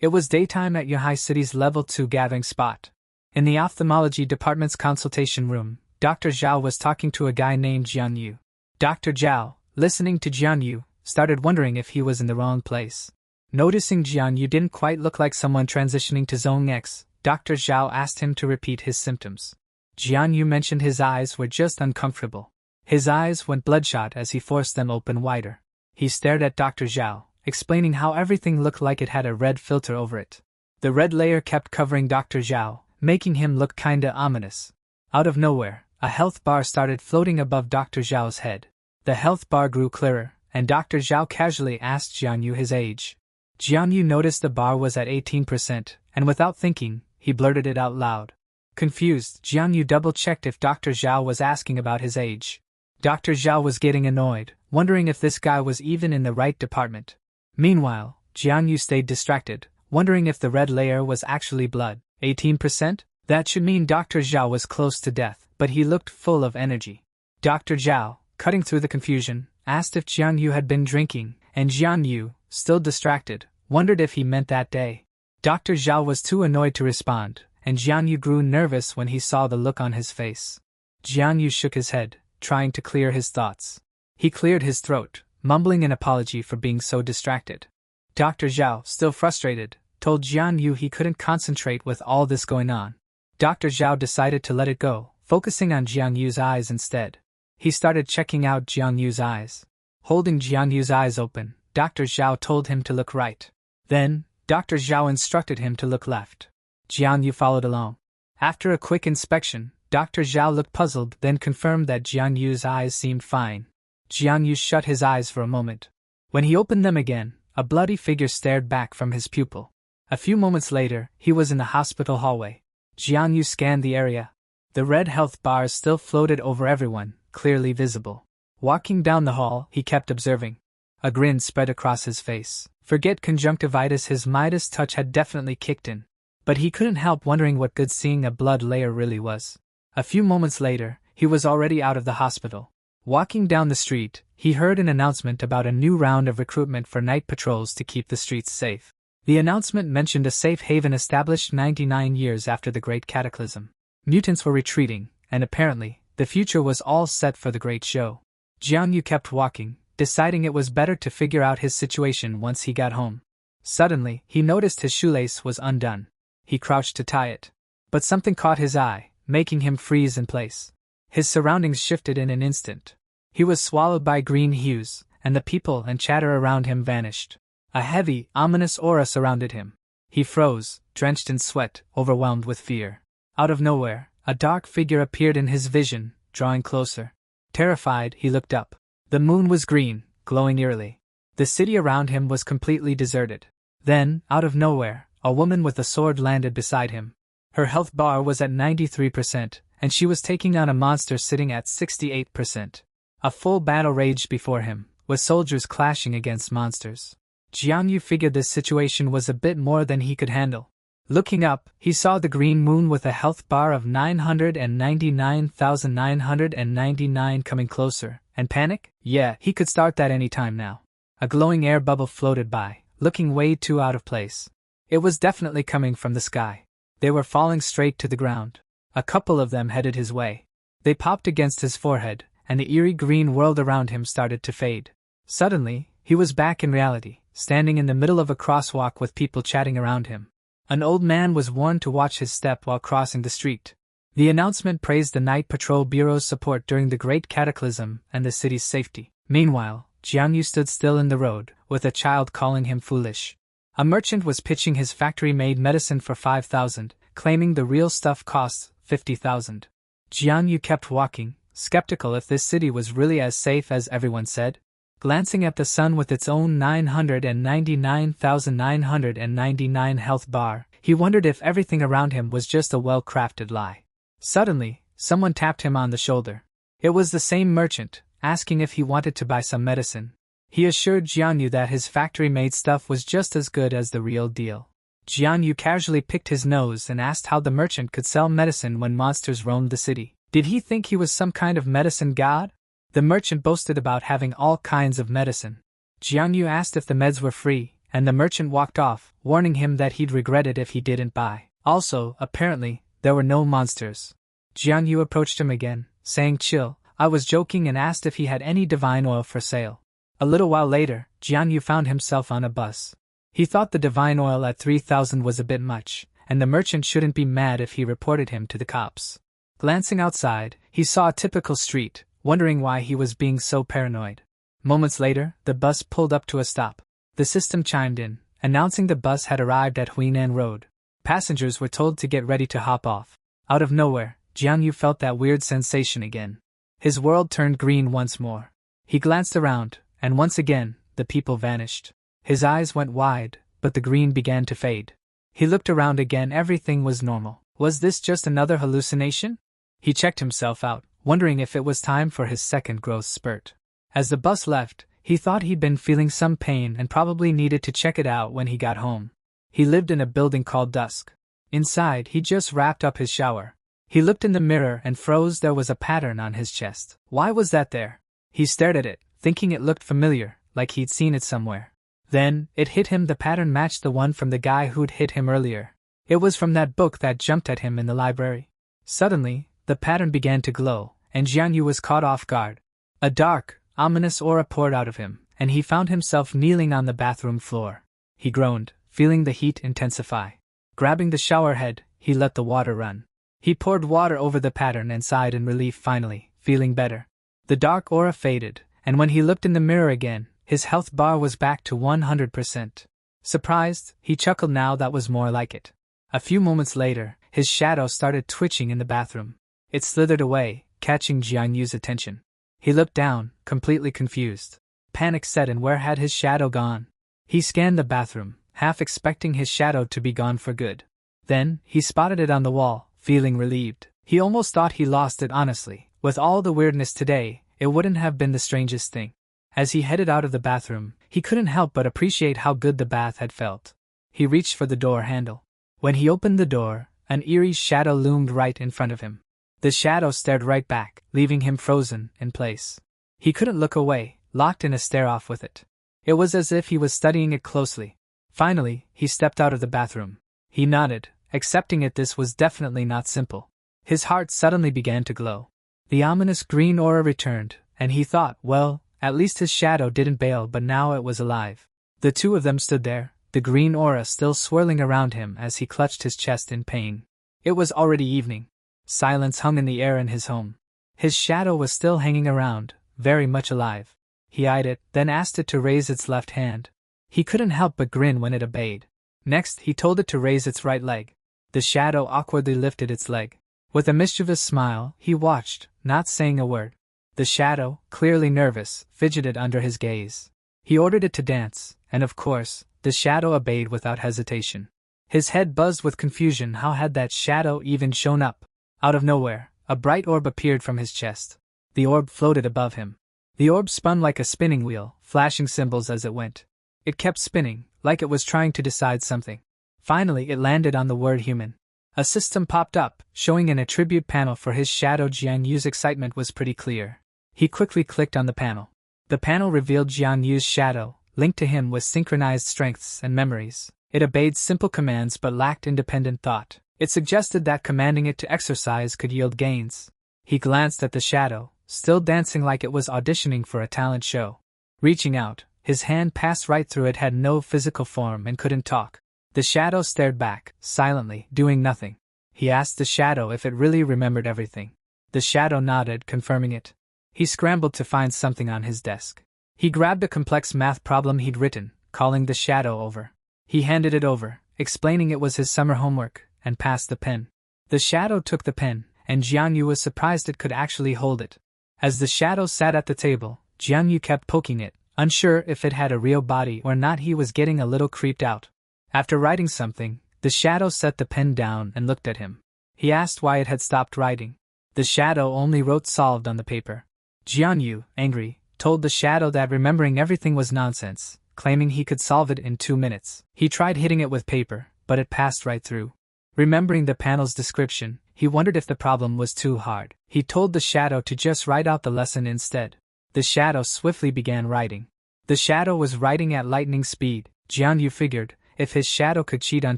It was daytime at Yahai City's Level 2 gathering spot. In the ophthalmology department's consultation room, Dr. Zhao was talking to a guy named Jian Yu. Dr. Zhao, listening to Jian Yu, started wondering if he was in the wrong place. Noticing Jian Yu didn't quite look like someone transitioning to Zone X, Dr. Zhao asked him to repeat his symptoms. Jian Yu mentioned his eyes were just uncomfortable. His eyes went bloodshot as he forced them open wider. He stared at Dr. Zhao, explaining how everything looked like it had a red filter over it. The red layer kept covering Dr. Zhao, making him look kinda ominous. Out of nowhere, a health bar started floating above Dr. Zhao's head. The health bar grew clearer, and Dr. Zhao casually asked Jian Yu his age. Jian Yu noticed the bar was at 18%, and without thinking, he blurted it out loud. Confused, Jian Yu double-checked if Dr. Zhao was asking about his age. Dr. Zhao was getting annoyed, wondering if this guy was even in the right department. Meanwhile, Jian Yu stayed distracted, wondering if the red layer was actually blood. 18%? That should mean Dr. Zhao was close to death, but he looked full of energy. Dr. Zhao, cutting through the confusion, asked if Jian Yu had been drinking, and Jian Yu, still distracted, wondered if he meant that day. Dr. Zhao was too annoyed to respond, and Jian Yu grew nervous when he saw the look on his face. Jian Yu shook his head, trying to clear his thoughts. He cleared his throat, mumbling an apology for being so distracted. Dr. Zhao, still frustrated, told Jian Yu he couldn't concentrate with all this going on. Dr. Zhao decided to let it go, focusing on Jian Yu's eyes instead. He started checking out Jian Yu's eyes. Holding Jian Yu's eyes open, Dr. Zhao told him to look right. Then, Dr. Zhao instructed him to look left. Jian Yu followed along. After a quick inspection, Dr. Zhao looked puzzled, then confirmed that Jian Yu's eyes seemed fine. Jian Yu shut his eyes for a moment. When he opened them again, a bloody figure stared back from his pupil. A few moments later, he was in the hospital hallway. Jian Yu scanned the area. The red health bars still floated over everyone, clearly visible. Walking down the hall, he kept observing. A grin spread across his face. Forget conjunctivitis, his Midas touch had definitely kicked in. But he couldn't help wondering what good seeing a blood layer really was. A few moments later, he was already out of the hospital. Walking down the street, he heard an announcement about a new round of recruitment for night patrols to keep the streets safe. The announcement mentioned a safe haven established 99 years after the Great Cataclysm. Mutants were retreating, and apparently, the future was all set for the great show. Jian Yu kept walking, deciding it was better to figure out his situation once he got home. Suddenly, he noticed his shoelace was undone. He crouched to tie it. But something caught his eye, making him freeze in place. His surroundings shifted in an instant. He was swallowed by green hues, and the people and chatter around him vanished. A heavy, ominous aura surrounded him. He froze, drenched in sweat, overwhelmed with fear. Out of nowhere, a dark figure appeared in his vision, drawing closer. Terrified, he looked up. The moon was green, glowing eerily. The city around him was completely deserted. Then, out of nowhere, a woman with a sword landed beside him. Her health bar was at 93%, and she was taking on a monster sitting at 68%. A full battle raged before him, with soldiers clashing against monsters. Jian Yu figured this situation was a bit more than he could handle. Looking up, he saw the green moon with a health bar of 999,999 coming closer, and panic? Yeah, he could start that any time now. A glowing air bubble floated by, looking way too out of place. It was definitely coming from the sky. They were falling straight to the ground. A couple of them headed his way. They popped against his forehead, and the eerie green world around him started to fade. Suddenly, he was back in reality, standing in the middle of a crosswalk with people chatting around him. An old man was warned to watch his step while crossing the street. The announcement praised the Night Patrol Bureau's support during the Great Cataclysm and the city's safety. Meanwhile, Jian Yu stood still in the road, with a child calling him foolish. A merchant was pitching his factory-made medicine for 5,000, claiming the real stuff costs 50,000. Jian Yu kept walking, skeptical if this city was really as safe as everyone said. Glancing at the sun with its own 999,999 health bar, he wondered if everything around him was just a well-crafted lie. Suddenly, someone tapped him on the shoulder. It was the same merchant, asking if he wanted to buy some medicine. He assured Jian Yu that his factory-made stuff was just as good as the real deal. Jian Yu casually picked his nose and asked how the merchant could sell medicine when monsters roamed the city. Did he think he was some kind of medicine god? The merchant boasted about having all kinds of medicine. Jian Yu asked if the meds were free, and the merchant walked off, warning him that he'd regret it if he didn't buy. Also, apparently, there were no monsters. Jianyu approached him again, saying chill, I was joking, and asked if he had any divine oil for sale. A little while later, Jianyu found himself on a bus. He thought the divine oil at 3,000 was a bit much, and the merchant shouldn't be mad if he reported him to the cops. Glancing outside, he saw a typical street, wondering why he was being so paranoid. Moments later, the bus pulled up to a stop. The system chimed in, announcing the bus had arrived at Huinan Road. Passengers were told to get ready to hop off. Out of nowhere, Jianyu felt that weird sensation again. His world turned green once more. He glanced around, and once again, the people vanished. His eyes went wide, but the green began to fade. He looked around again, everything was normal. Was this just another hallucination? He checked himself out, wondering if it was time for his second growth spurt. As the bus left, he thought he'd been feeling some pain and probably needed to check it out when he got home. He lived in a building called Dusk. Inside, he just wrapped up his shower. He looked in the mirror and froze. There was a pattern on his chest. Why was that there? He stared at it, thinking it looked familiar, like he'd seen it somewhere. Then, it hit him, the pattern matched the one from the guy who'd hit him earlier. It was from that book that jumped at him in the library. Suddenly, the pattern began to glow, and Jianyu was caught off guard. A dark, ominous aura poured out of him, and he found himself kneeling on the bathroom floor. He groaned, feeling the heat intensify. Grabbing the shower head, he let the water run. He poured water over the pattern and sighed in relief, finally, feeling better. The dark aura faded, and when he looked in the mirror again, his health bar was back to 100%. Surprised, he chuckled. Now that was more like it. A few moments later, his shadow started twitching in the bathroom. It slithered away, catching Jianyu's attention. He looked down, completely confused. Panic set in. Where had his shadow gone? He scanned the bathroom, half expecting his shadow to be gone for good. Then, he spotted it on the wall, feeling relieved. He almost thought he lost it, honestly. With all the weirdness today, it wouldn't have been the strangest thing. As he headed out of the bathroom, he couldn't help but appreciate how good the bath had felt. He reached for the door handle. When he opened the door, an eerie shadow loomed right in front of him. The shadow stared right back, leaving him frozen in place. He couldn't look away, locked in a stare-off with it. It was as if he was studying it closely. Finally, he stepped out of the bathroom. He nodded, accepting it. This was definitely not simple. His heart suddenly began to glow. The ominous green aura returned, and he thought, well, at least his shadow didn't bail, but now it was alive. The two of them stood there, the green aura still swirling around him as he clutched his chest in pain. It was already evening. Silence hung in the air in his home. His shadow was still hanging around, very much alive. He eyed it, then asked it to raise its left hand. He couldn't help but grin when it obeyed. Next, he told it to raise its right leg. The shadow awkwardly lifted its leg. With a mischievous smile, he watched, not saying a word. The shadow, clearly nervous, fidgeted under his gaze. He ordered it to dance, and of course, the shadow obeyed without hesitation. His head buzzed with confusion. How had that shadow even shown up? Out of nowhere, a bright orb appeared from his chest. The orb floated above him. The orb spun like a spinning wheel, flashing symbols as it went. It kept spinning, like it was trying to decide something. Finally, it landed on the word human. A system popped up, showing an attribute panel for his shadow. Jianyu's excitement was pretty clear. He quickly clicked on the panel. The panel revealed Jianyu's shadow, linked to him with synchronized strengths and memories. It obeyed simple commands but lacked independent thought. It suggested that commanding it to exercise could yield gains. He glanced at the shadow, still dancing like it was auditioning for a talent show. Reaching out, his hand passed right through it. Had no physical form and couldn't talk. The shadow stared back, silently, doing nothing. He asked the shadow if it really remembered everything. The shadow nodded, confirming it. He scrambled to find something on his desk. He grabbed a complex math problem he'd written, calling the shadow over. He handed it over, explaining it was his summer homework, and passed the pen. The shadow took the pen, and Jianyu was surprised it could actually hold it. As the shadow sat at the table, Jianyu kept poking it, unsure if it had a real body or not. He was getting a little creeped out. After writing something, the shadow set the pen down and looked at him. He asked why it had stopped writing. The shadow only wrote solved on the paper. Jianyu, angry, told the shadow that remembering everything was nonsense, claiming he could solve it in 2 minutes. He tried hitting it with paper, but it passed right through. Remembering the panel's description, he wondered if the problem was too hard. He told the shadow to just write out the lesson instead. The shadow swiftly began writing. The shadow was writing at lightning speed. Jianyu figured, if his shadow could cheat on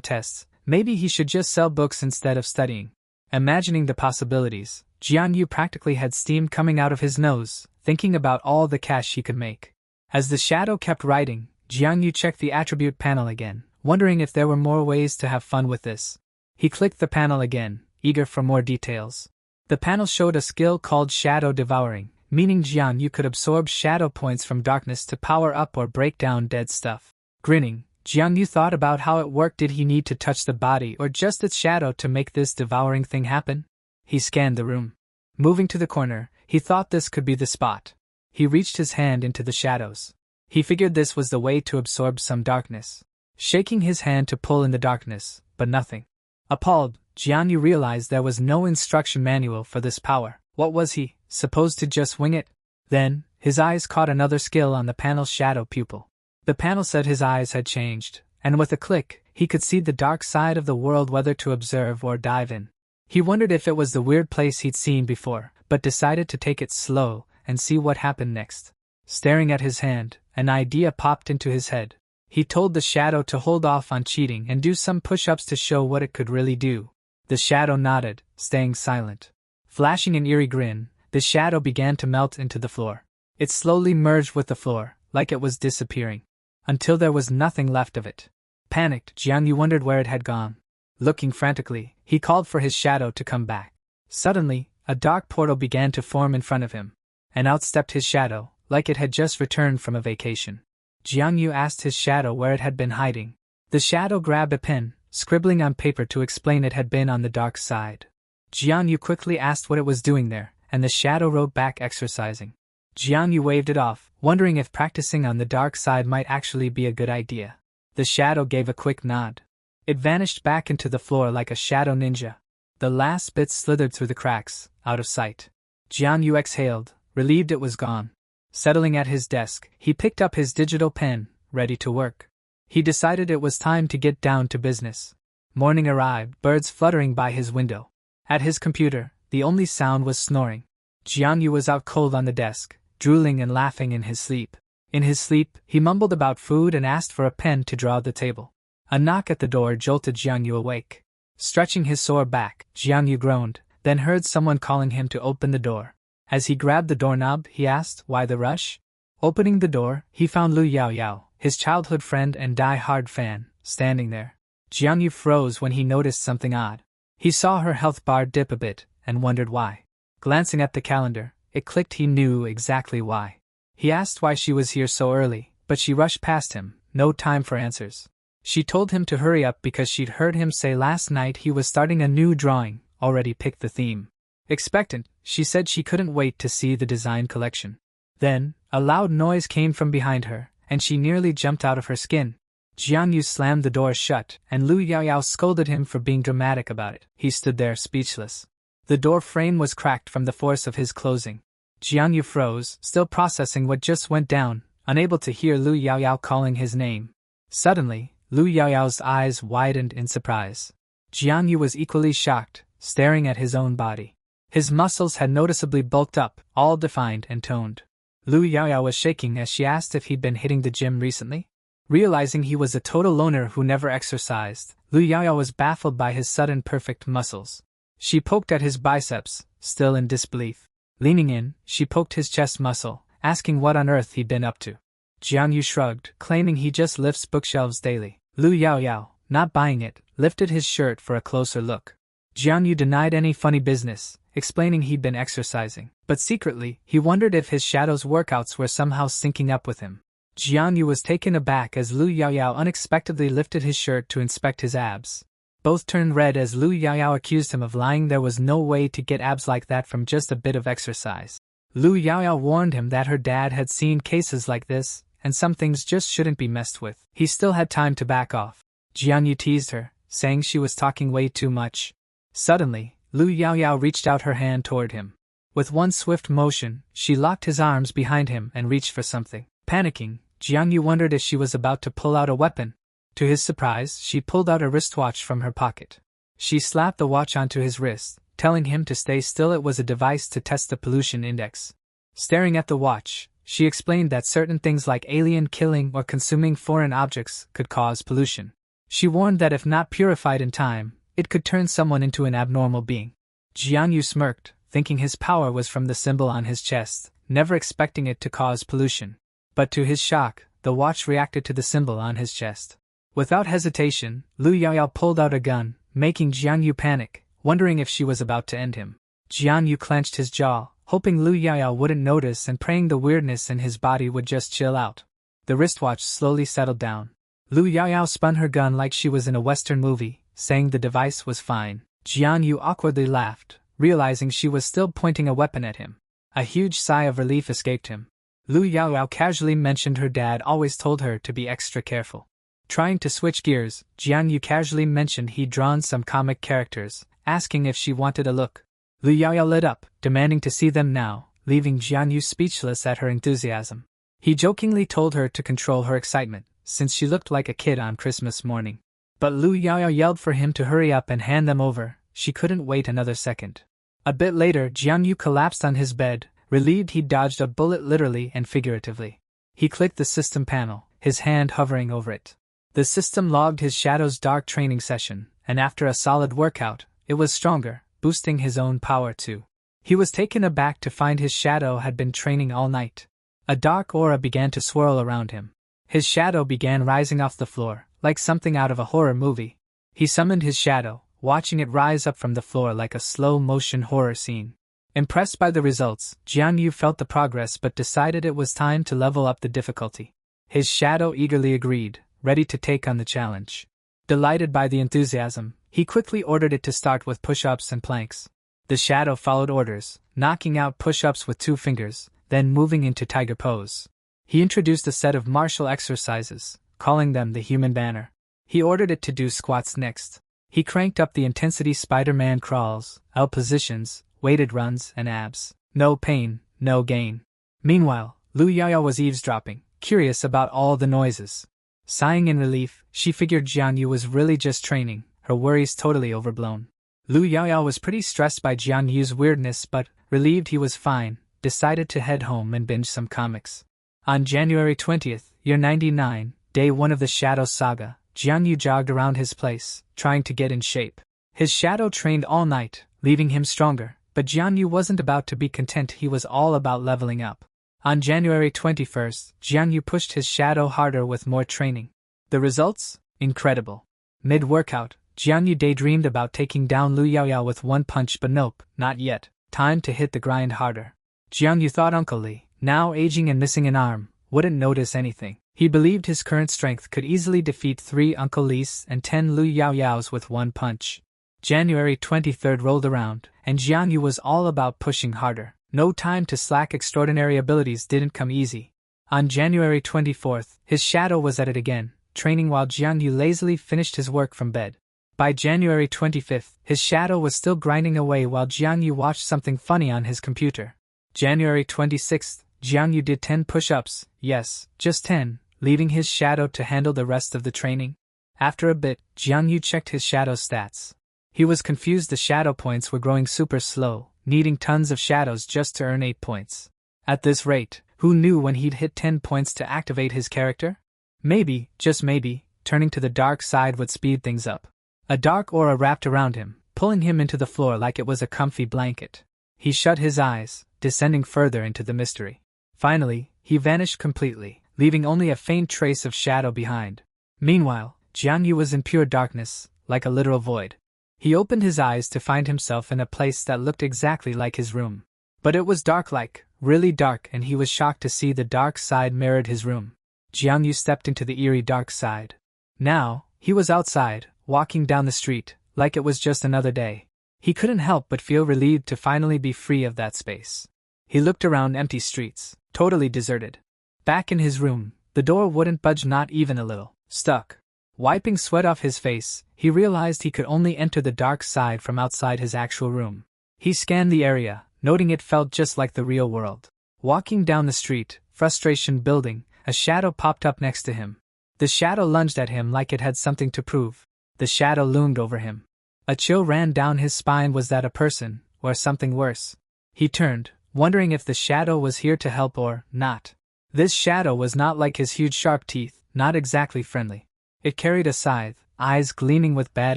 tests, maybe he should just sell books instead of studying. Imagining the possibilities, Jianyu practically had steam coming out of his nose, thinking about all the cash he could make. As the shadow kept writing, Jianyu checked the attribute panel again, wondering if there were more ways to have fun with this. He clicked the panel again, eager for more details. The panel showed a skill called Shadow Devouring, meaning Jianyu could absorb shadow points from darkness to power up or break down dead stuff. Grinning, Jianyu thought about how it worked. Did he need to touch the body or just its shadow to make this devouring thing happen? He scanned the room. Moving to the corner, he thought this could be the spot. He reached his hand into the shadows. He figured this was the way to absorb some darkness. Shaking his hand to pull in the darkness, but nothing. Appalled, Jianyu realized there was no instruction manual for this power. What was he, supposed to just wing it? Then, his eyes caught another skill on the panel's shadow pupil. The panel said his eyes had changed, and with a click, he could see the dark side of the world, whether to observe or dive in. He wondered if it was the weird place he'd seen before, but decided to take it slow and see what happened next. Staring at his hand, an idea popped into his head. He told the shadow to hold off on cheating and do some push-ups to show what it could really do. The shadow nodded, staying silent. Flashing an eerie grin, the shadow began to melt into the floor. It slowly merged with the floor, like it was disappearing, until there was nothing left of it. Panicked, Jianyu wondered where it had gone. Looking frantically, he called for his shadow to come back. Suddenly, a dark portal began to form in front of him, and out stepped his shadow, like it had just returned from a vacation. Jianyu asked his shadow where it had been hiding. The shadow grabbed a pen, scribbling on paper to explain it had been on the dark side. Jianyu quickly asked what it was doing there, and the shadow wrote back, exercising. Jianyu waved it off, wondering if practicing on the dark side might actually be a good idea. The shadow gave a quick nod. It vanished back into the floor like a shadow ninja. The last bit slithered through the cracks, out of sight. Jianyu exhaled, relieved it was gone. Settling at his desk, he picked up his digital pen, ready to work. He decided it was time to get down to business. Morning arrived, birds fluttering by his window. At his computer, the only sound was snoring. Jianyu was out cold on the desk, drooling and laughing in his sleep. In his sleep, he mumbled about food and asked for a pen to draw the table. A knock at the door jolted Jianyu awake. Stretching his sore back, Jianyu groaned, then heard someone calling him to open the door. As he grabbed the doorknob, he asked, "Why the rush?" Opening the door, he found Lu Yaoyao, his childhood friend and die-hard fan, standing there. Jianyu froze when he noticed something odd. He saw her health bar dip a bit, and wondered why. Glancing at the calendar, it clicked, he knew exactly why. He asked why she was here so early, but she rushed past him, no time for answers. She told him to hurry up because she'd heard him say last night he was starting a new drawing, already picked the theme. Expectant, she said she couldn't wait to see the design collection. Then, a loud noise came from behind her, and she nearly jumped out of her skin. Jianyu slammed the door shut, and Lu Yaoyao scolded him for being dramatic about it. He stood there speechless. The door frame was cracked from the force of his closing. Jianyu froze, still processing what just went down, unable to hear Lu Yaoyao calling his name. Suddenly, Lu Yaoyao's eyes widened in surprise. Jianyu was equally shocked, staring at his own body. His muscles had noticeably bulked up, all defined and toned. Lu Yaoyao was shaking as she asked if he'd been hitting the gym recently. Realizing he was a total loner who never exercised, Lu Yaoyao was baffled by his sudden perfect muscles. She poked at his biceps, still in disbelief. Leaning in, she poked his chest muscle, asking what on earth he'd been up to. Jianyu shrugged, claiming he just lifts bookshelves daily. Lu Yaoyao, not buying it, lifted his shirt for a closer look. Jianyu denied any funny business, explaining he'd been exercising, but secretly, he wondered if his shadow's workouts were somehow syncing up with him. Jianyu was taken aback as Lu Yaoyao unexpectedly lifted his shirt to inspect his abs. Both turned red as Lu Yaoyao accused him of lying. There was no way to get abs like that from just a bit of exercise. Lu Yaoyao warned him that her dad had seen cases like this, and some things just shouldn't be messed with. He still had time to back off. Jianyu teased her, saying she was talking way too much. Suddenly, Lu Yaoyao reached out her hand toward him. With one swift motion, she locked his arms behind him and reached for something. Panicking, Jianyu wondered if she was about to pull out a weapon. To his surprise, she pulled out a wristwatch from her pocket. She slapped the watch onto his wrist, telling him to stay still. It was a device to test the pollution index. Staring at the watch, she explained that certain things like alien killing or consuming foreign objects could cause pollution. She warned that if not purified in time, it could turn someone into an abnormal being. Jianyu smirked, thinking his power was from the symbol on his chest, never expecting it to cause pollution. But to his shock, the watch reacted to the symbol on his chest. Without hesitation, Lu Yaoyao pulled out a gun, making Jianyu panic, wondering if she was about to end him. Jianyu clenched his jaw, hoping Lu Yaoyao wouldn't notice and praying the weirdness in his body would just chill out. The wristwatch slowly settled down. Lu Yaoyao spun her gun like she was in a Western movie, saying the device was fine. Jianyu awkwardly laughed, realizing she was still pointing a weapon at him. A huge sigh of relief escaped him. Lu Yaoyao casually mentioned her dad always told her to be extra careful. Trying to switch gears, Jianyu casually mentioned he'd drawn some comic characters, asking if she wanted a look. Lu Yaoyao lit up, demanding to see them now, leaving Jianyu speechless at her enthusiasm. He jokingly told her to control her excitement, since she looked like a kid on Christmas morning. But Lu Yaoyao yelled for him to hurry up and hand them over. She couldn't wait another second. A bit later, Jianyu collapsed on his bed, relieved he'd dodged a bullet literally and figuratively. He clicked the system panel, his hand hovering over it. The system logged his shadow's dark training session, and after a solid workout, it was stronger, boosting his own power too. He was taken aback to find his shadow had been training all night. A dark aura began to swirl around him. His shadow began rising off the floor, like something out of a horror movie. He summoned his shadow, watching it rise up from the floor like a slow-motion horror scene. Impressed by the results, Jianyu felt the progress but decided it was time to level up the difficulty. His shadow eagerly agreed, ready to take on the challenge. Delighted by the enthusiasm, he quickly ordered it to start with push-ups and planks. The shadow followed orders, knocking out push-ups with 2 fingers, then moving into tiger pose. He introduced a set of martial exercises, calling them the human banner. He ordered it to do squats next. He cranked up the intensity Spider-Man crawls, L positions, weighted runs, and abs. No pain, no gain. Meanwhile, Lu Yaoyao was eavesdropping, curious about all the noises. Sighing in relief, she figured Jianyu was really just training, her worries totally overblown. Lu Yaoyao was pretty stressed by Jianyu's weirdness but, relieved he was fine, decided to head home and binge some comics. On January 20th, year 99, day 1 of the Shadow Saga, Jianyu jogged around his place, trying to get in shape. His shadow trained all night, leaving him stronger, but Jianyu wasn't about to be content, he was all about leveling up. On January 21st, Jianyu pushed his shadow harder with more training. The results? Incredible. Mid-workout, Jianyu daydreamed about taking down Lu Yaoyao with 1 punch but nope, not yet, time to hit the grind harder. Jianyu thought Uncle Lee, now aging and missing an arm, wouldn't notice anything. He believed his current strength could easily defeat 3 Uncle Lees and 10 Lu Yaoyaos with 1 punch. January 23rd rolled around, and Jianyu was all about pushing harder. No time to slack, extraordinary abilities didn't come easy. On January 24th, his shadow was at it again, training while Jianyu lazily finished his work from bed. By January 25th, his shadow was still grinding away while Jianyu watched something funny on his computer. January 26th, Jianyu did 10 push-ups, yes, just 10, leaving his shadow to handle the rest of the training. After a bit, Jianyu checked his shadow stats. He was confused, the shadow points were growing super slow, needing tons of shadows just to earn 8 points. At this rate, who knew when he'd hit 10 points to activate his character? Maybe, just maybe, turning to the dark side would speed things up. A dark aura wrapped around him, pulling him into the floor like it was a comfy blanket. He shut his eyes, descending further into the mystery. Finally, he vanished completely, leaving only a faint trace of shadow behind. Meanwhile, Jianyu was in pure darkness, like a literal void. He opened his eyes to find himself in a place that looked exactly like his room. But it was dark, really dark, and he was shocked to see the dark side mirrored his room. Jianyu stepped into the eerie dark side. Now, he was outside, walking down the street, like it was just another day. He couldn't help but feel relieved to finally be free of that space. He looked around, empty streets, totally deserted. Back in his room, the door wouldn't budge, not even a little. Stuck. Wiping sweat off his face, he realized he could only enter the dark side from outside his actual room. He scanned the area, noting it felt just like the real world. Walking down the street, frustration building, a shadow popped up next to him. The shadow lunged at him like it had something to prove. The shadow loomed over him. A chill ran down his spine. Was that a person, or something worse? He turned, wondering if the shadow was here to help or not. This shadow was not like his huge sharp teeth, not exactly friendly. It carried a scythe, eyes gleaming with bad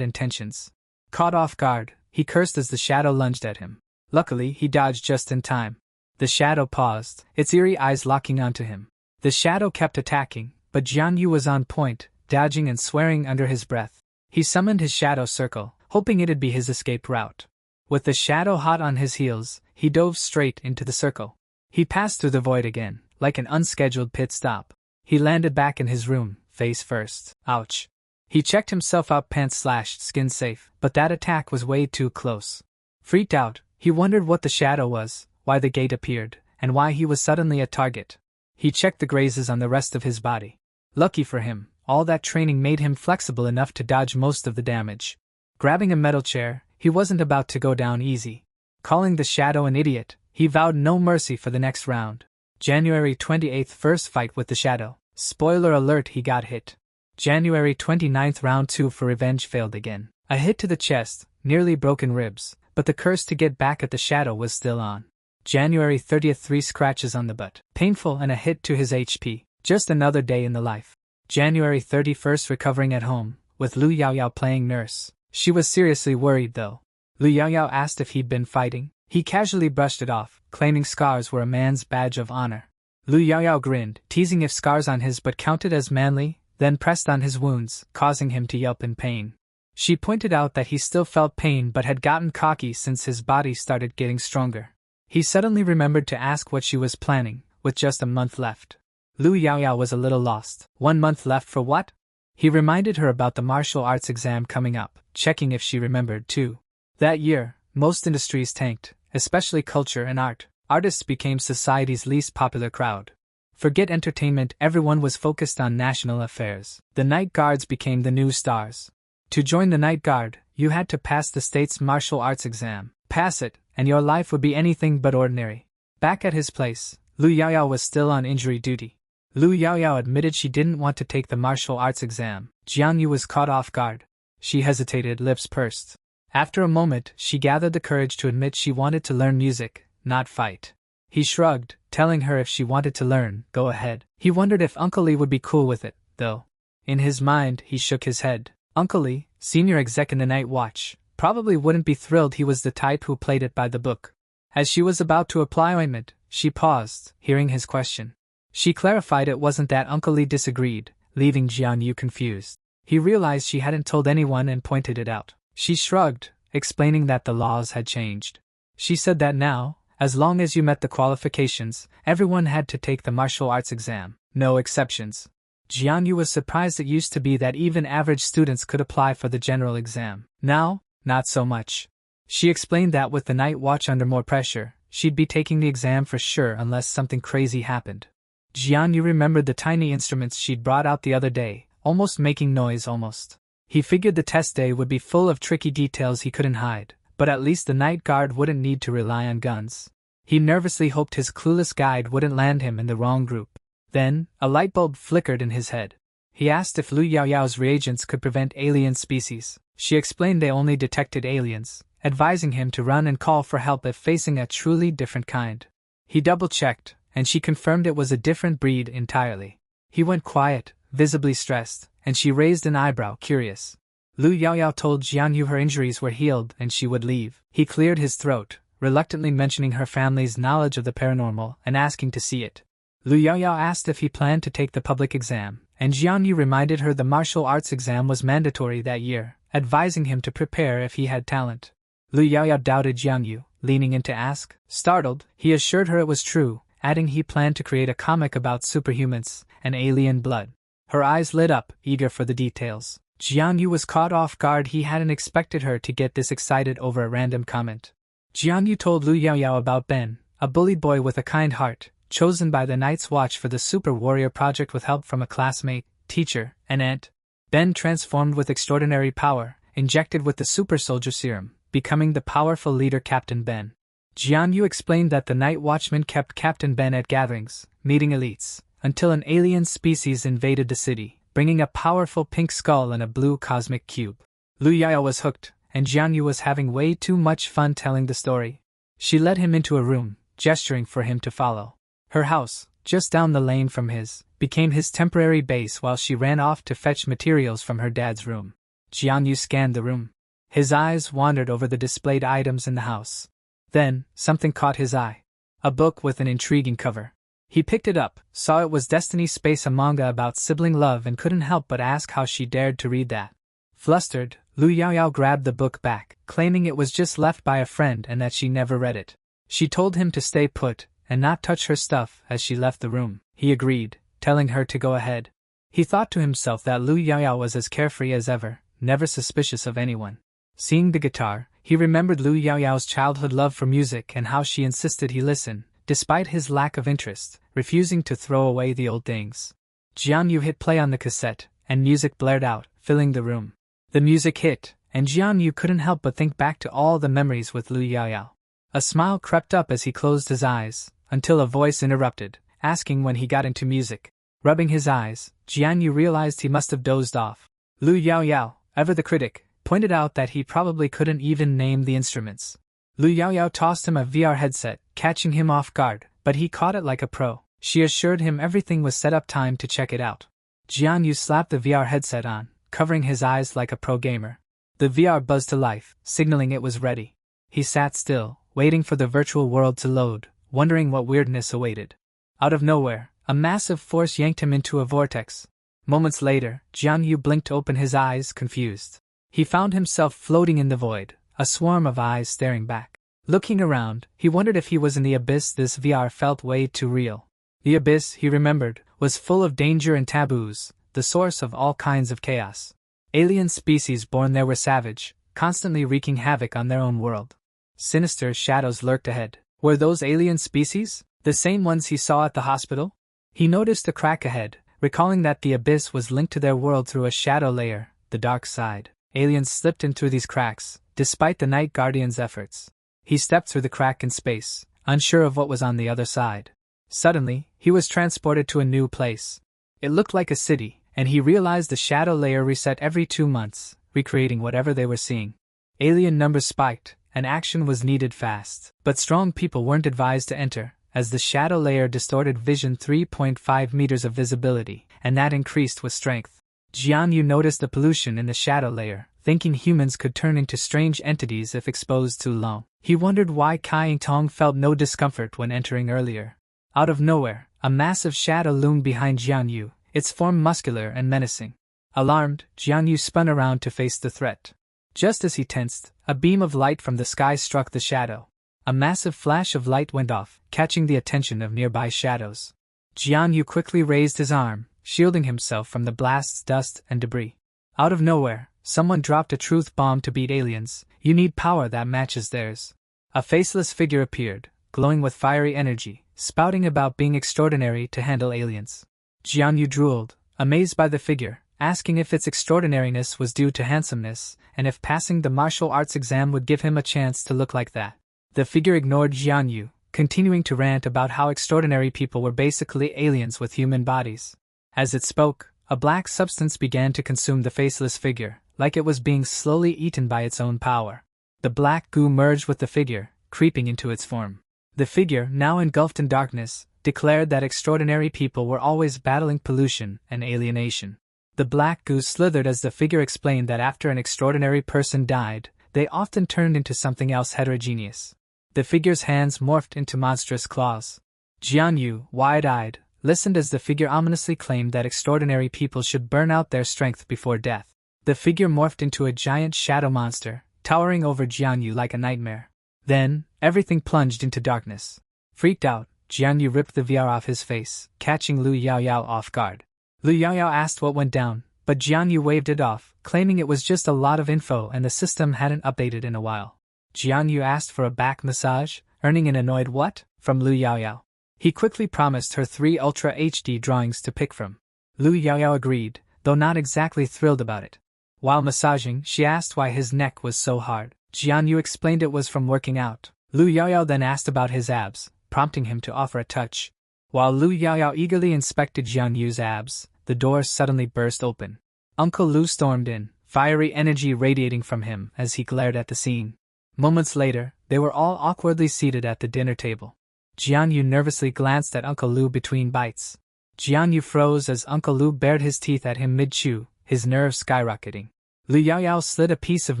intentions. Caught off guard, he cursed as the shadow lunged at him. Luckily, he dodged just in time. The shadow paused, its eerie eyes locking onto him. The shadow kept attacking, but Jianyu was on point, dodging and swearing under his breath. He summoned his shadow circle, hoping it'd be his escape route. With the shadow hot on his heels, he dove straight into the circle. He passed through the void again, like an unscheduled pit stop. He landed back in his room, face first. Ouch. He checked himself out, pants slashed, skin safe, but that attack was way too close. Freaked out, he wondered what the shadow was, why the gate appeared, and why he was suddenly a target. He checked the grazes on the rest of his body. Lucky for him, all that training made him flexible enough to dodge most of the damage. Grabbing a metal chair, he wasn't about to go down easy. Calling the shadow an idiot, he vowed no mercy for the next round. January 28th, first fight with the shadow. Spoiler alert, he got hit. January 29th, round 2 for revenge failed again. A hit to the chest, nearly broken ribs, but the curse to get back at the shadow was still on. January 30th, 3 scratches on the butt. Painful and a hit to his HP. Just another day in the life. January 31st, recovering at home, with Lu Yaoyao playing nurse. She was seriously worried though. Lu Yaoyao asked if he'd been fighting. He casually brushed it off, claiming scars were a man's badge of honor. Lu Yaoyao grinned, teasing if scars on his butt counted as manly, then pressed on his wounds, causing him to yelp in pain. She pointed out that he still felt pain but had gotten cocky since his body started getting stronger. He suddenly remembered to ask what she was planning, with just a month left. Lu Yaoyao was a little lost. 1 month left for what? He reminded her about the martial arts exam coming up, checking if she remembered too. That year, most industries tanked, especially culture and art. Artists became society's least popular crowd. Forget entertainment, everyone was focused on national affairs. The night guards became the new stars. To join the night guard, you had to pass the state's martial arts exam. Pass it, and your life would be anything but ordinary. Back at his place, Lu Yaoyao was still on injury duty. Lu Yaoyao admitted she didn't want to take the martial arts exam. Jianyu was caught off guard. She hesitated, lips pursed. After a moment, she gathered the courage to admit she wanted to learn music, not fight. He shrugged, telling her if she wanted to learn, go ahead. He wondered if Uncle Lee would be cool with it, though. In his mind, he shook his head. Uncle Lee, senior exec in the Night Watch, probably wouldn't be thrilled. He was the type who played it by the book. As she was about to apply ointment, she paused, hearing his question. She clarified it wasn't that Uncle Lee disagreed, leaving Jianyu confused. He realized she hadn't told anyone and pointed it out. She shrugged, explaining that the laws had changed. She said that now, as long as you met the qualifications, everyone had to take the martial arts exam, no exceptions. Jianyu was surprised. It used to be that even average students could apply for the general exam. Now, not so much. She explained that with the night watch under more pressure, she'd be taking the exam for sure unless something crazy happened. Jianyu remembered the tiny instruments she'd brought out the other day, almost making noise almost. He figured the test day would be full of tricky details he couldn't hide, but at least the night guard wouldn't need to rely on guns. He nervously hoped his clueless guide wouldn't land him in the wrong group. Then, a light bulb flickered in his head. He asked if Lu Yaoyao's reagents could prevent alien species. She explained they only detected aliens, advising him to run and call for help if facing a truly different kind. He double-checked, and she confirmed it was a different breed entirely. He went quiet, visibly stressed, and she raised an eyebrow, curious. Lu Yaoyao told Jianyu her injuries were healed and she would leave. He cleared his throat, reluctantly mentioning her family's knowledge of the paranormal and asking to see it. Lu Yaoyao asked if he planned to take the public exam, and Jianyu reminded her the martial arts exam was mandatory that year, advising him to prepare if he had talent. Lu Yaoyao doubted Jianyu, leaning in to ask. Startled, he assured her it was true, adding he planned to create a comic about superhumans and alien blood. Her eyes lit up, eager for the details. Jianyu was caught off guard. He hadn't expected her to get this excited over a random comment. Jianyu told Lu Yaoyao about Ben, a bullied boy with a kind heart, chosen by the Night's Watch for the Super Warrior Project with help from a classmate, teacher, and aunt. Ben transformed with extraordinary power, injected with the Super Soldier Serum, becoming the powerful leader Captain Ben. Jianyu explained that the Night Watchman kept Captain Ben at gatherings, meeting elites, until an alien species invaded the city, bringing a powerful pink skull and a blue cosmic cube. Lu Yaoyao was hooked, and Jianyu was having way too much fun telling the story. She led him into a room, gesturing for him to follow. Her house, just down the lane from his, became his temporary base while she ran off to fetch materials from her dad's room. Jianyu scanned the room. His eyes wandered over the displayed items in the house. Then, something caught his eye. A book with an intriguing cover. He picked it up, saw it was Destiny Space, a manga about sibling love, and couldn't help but ask how she dared to read that. Flustered, Lu Yaoyao grabbed the book back, claiming it was just left by a friend and that she never read it. She told him to stay put and not touch her stuff as she left the room. He agreed, telling her to go ahead. He thought to himself that Lu Yaoyao was as carefree as ever, never suspicious of anyone. Seeing the guitar, he remembered Lu Yaoyao's childhood love for music and how she insisted he listen, despite his lack of interest, refusing to throw away the old things. Jianyu hit play on the cassette, and music blared out, filling the room. The music hit, and Jianyu couldn't help but think back to all the memories with Lu Yaoyao. A smile crept up as he closed his eyes, until a voice interrupted, asking when he got into music. Rubbing his eyes, Jianyu realized he must have dozed off. Lu Yaoyao, ever the critic, pointed out that he probably couldn't even name the instruments. Lu Yaoyao tossed him a VR headset, catching him off guard, but he caught it like a pro. She assured him everything was set up, time to check it out. Jianyu slapped the VR headset on, covering his eyes like a pro gamer. The VR buzzed to life, signaling it was ready. He sat still, waiting for the virtual world to load, wondering what weirdness awaited. Out of nowhere, a massive force yanked him into a vortex. Moments later, Jianyu blinked to open his eyes, confused. He found himself floating in the void, a swarm of eyes staring back. Looking around, he wondered if he was in the abyss. This VR felt way too real. The abyss, he remembered, was full of danger and taboos, the source of all kinds of chaos. Alien species born there were savage, constantly wreaking havoc on their own world. Sinister shadows lurked ahead. Were those alien species the same ones he saw at the hospital? He noticed a crack ahead, recalling that the abyss was linked to their world through a shadow layer, the dark side. Aliens slipped in through these cracks, despite the Night Guardian's efforts. He stepped through the crack in space, unsure of what was on the other side. Suddenly, he was transported to a new place. It looked like a city, and he realized the shadow layer reset every 2 months, recreating whatever they were seeing. Alien numbers spiked, and action was needed fast. But strong people weren't advised to enter, as the shadow layer distorted vision 3.5 meters of visibility, and that increased with strength. Jianyu noticed the pollution in the shadow layer, thinking humans could turn into strange entities if exposed too long. He wondered why Kai Tong felt no discomfort when entering earlier. Out of nowhere, a massive shadow loomed behind Jianyu, its form muscular and menacing. Alarmed, Jianyu spun around to face the threat. Just as he tensed, a beam of light from the sky struck the shadow. A massive flash of light went off, catching the attention of nearby shadows. Jianyu quickly raised his arm, shielding himself from the blast's dust and debris. Out of nowhere, someone dropped a truth bomb to beat aliens. You need power that matches theirs. A faceless figure appeared, glowing with fiery energy, spouting about being extraordinary to handle aliens. Jianyu drooled, amazed by the figure, asking if its extraordinariness was due to handsomeness, and if passing the martial arts exam would give him a chance to look like that. The figure ignored Jianyu, continuing to rant about how extraordinary people were basically aliens with human bodies. As it spoke, a black substance began to consume the faceless figure, like it was being slowly eaten by its own power. The black goo merged with the figure, creeping into its form. The figure, now engulfed in darkness, declared that extraordinary people were always battling pollution and alienation. The black goo slithered as the figure explained that after an extraordinary person died, they often turned into something else heterogeneous. The figure's hands morphed into monstrous claws. Jianyu, wide-eyed, listened as the figure ominously claimed that extraordinary people should burn out their strength before death. The figure morphed into a giant shadow monster, towering over Jianyu like a nightmare. Then, everything plunged into darkness. Freaked out, Jianyu ripped the VR off his face, catching Lu Yaoyao off guard. Lu Yaoyao asked what went down, but Jianyu waved it off, claiming it was just a lot of info and the system hadn't updated in a while. Jianyu asked for a back massage, earning an annoyed "what?" from Lu Yaoyao. He quickly promised her 3 Ultra HD drawings to pick from. Lu Yaoyao agreed, though not exactly thrilled about it. While massaging, she asked why his neck was so hard. Jianyu explained it was from working out. Lu Yaoyao then asked about his abs, prompting him to offer a touch. While Lu Yaoyao eagerly inspected Jianyu's abs, the door suddenly burst open. Uncle Lu stormed in, fiery energy radiating from him as he glared at the scene. Moments later, they were all awkwardly seated at the dinner table. Jianyu nervously glanced at Uncle Lu between bites. Jianyu froze as Uncle Lu bared his teeth at him mid-chew, his nerves skyrocketing. Lu Yaoyao slid a piece of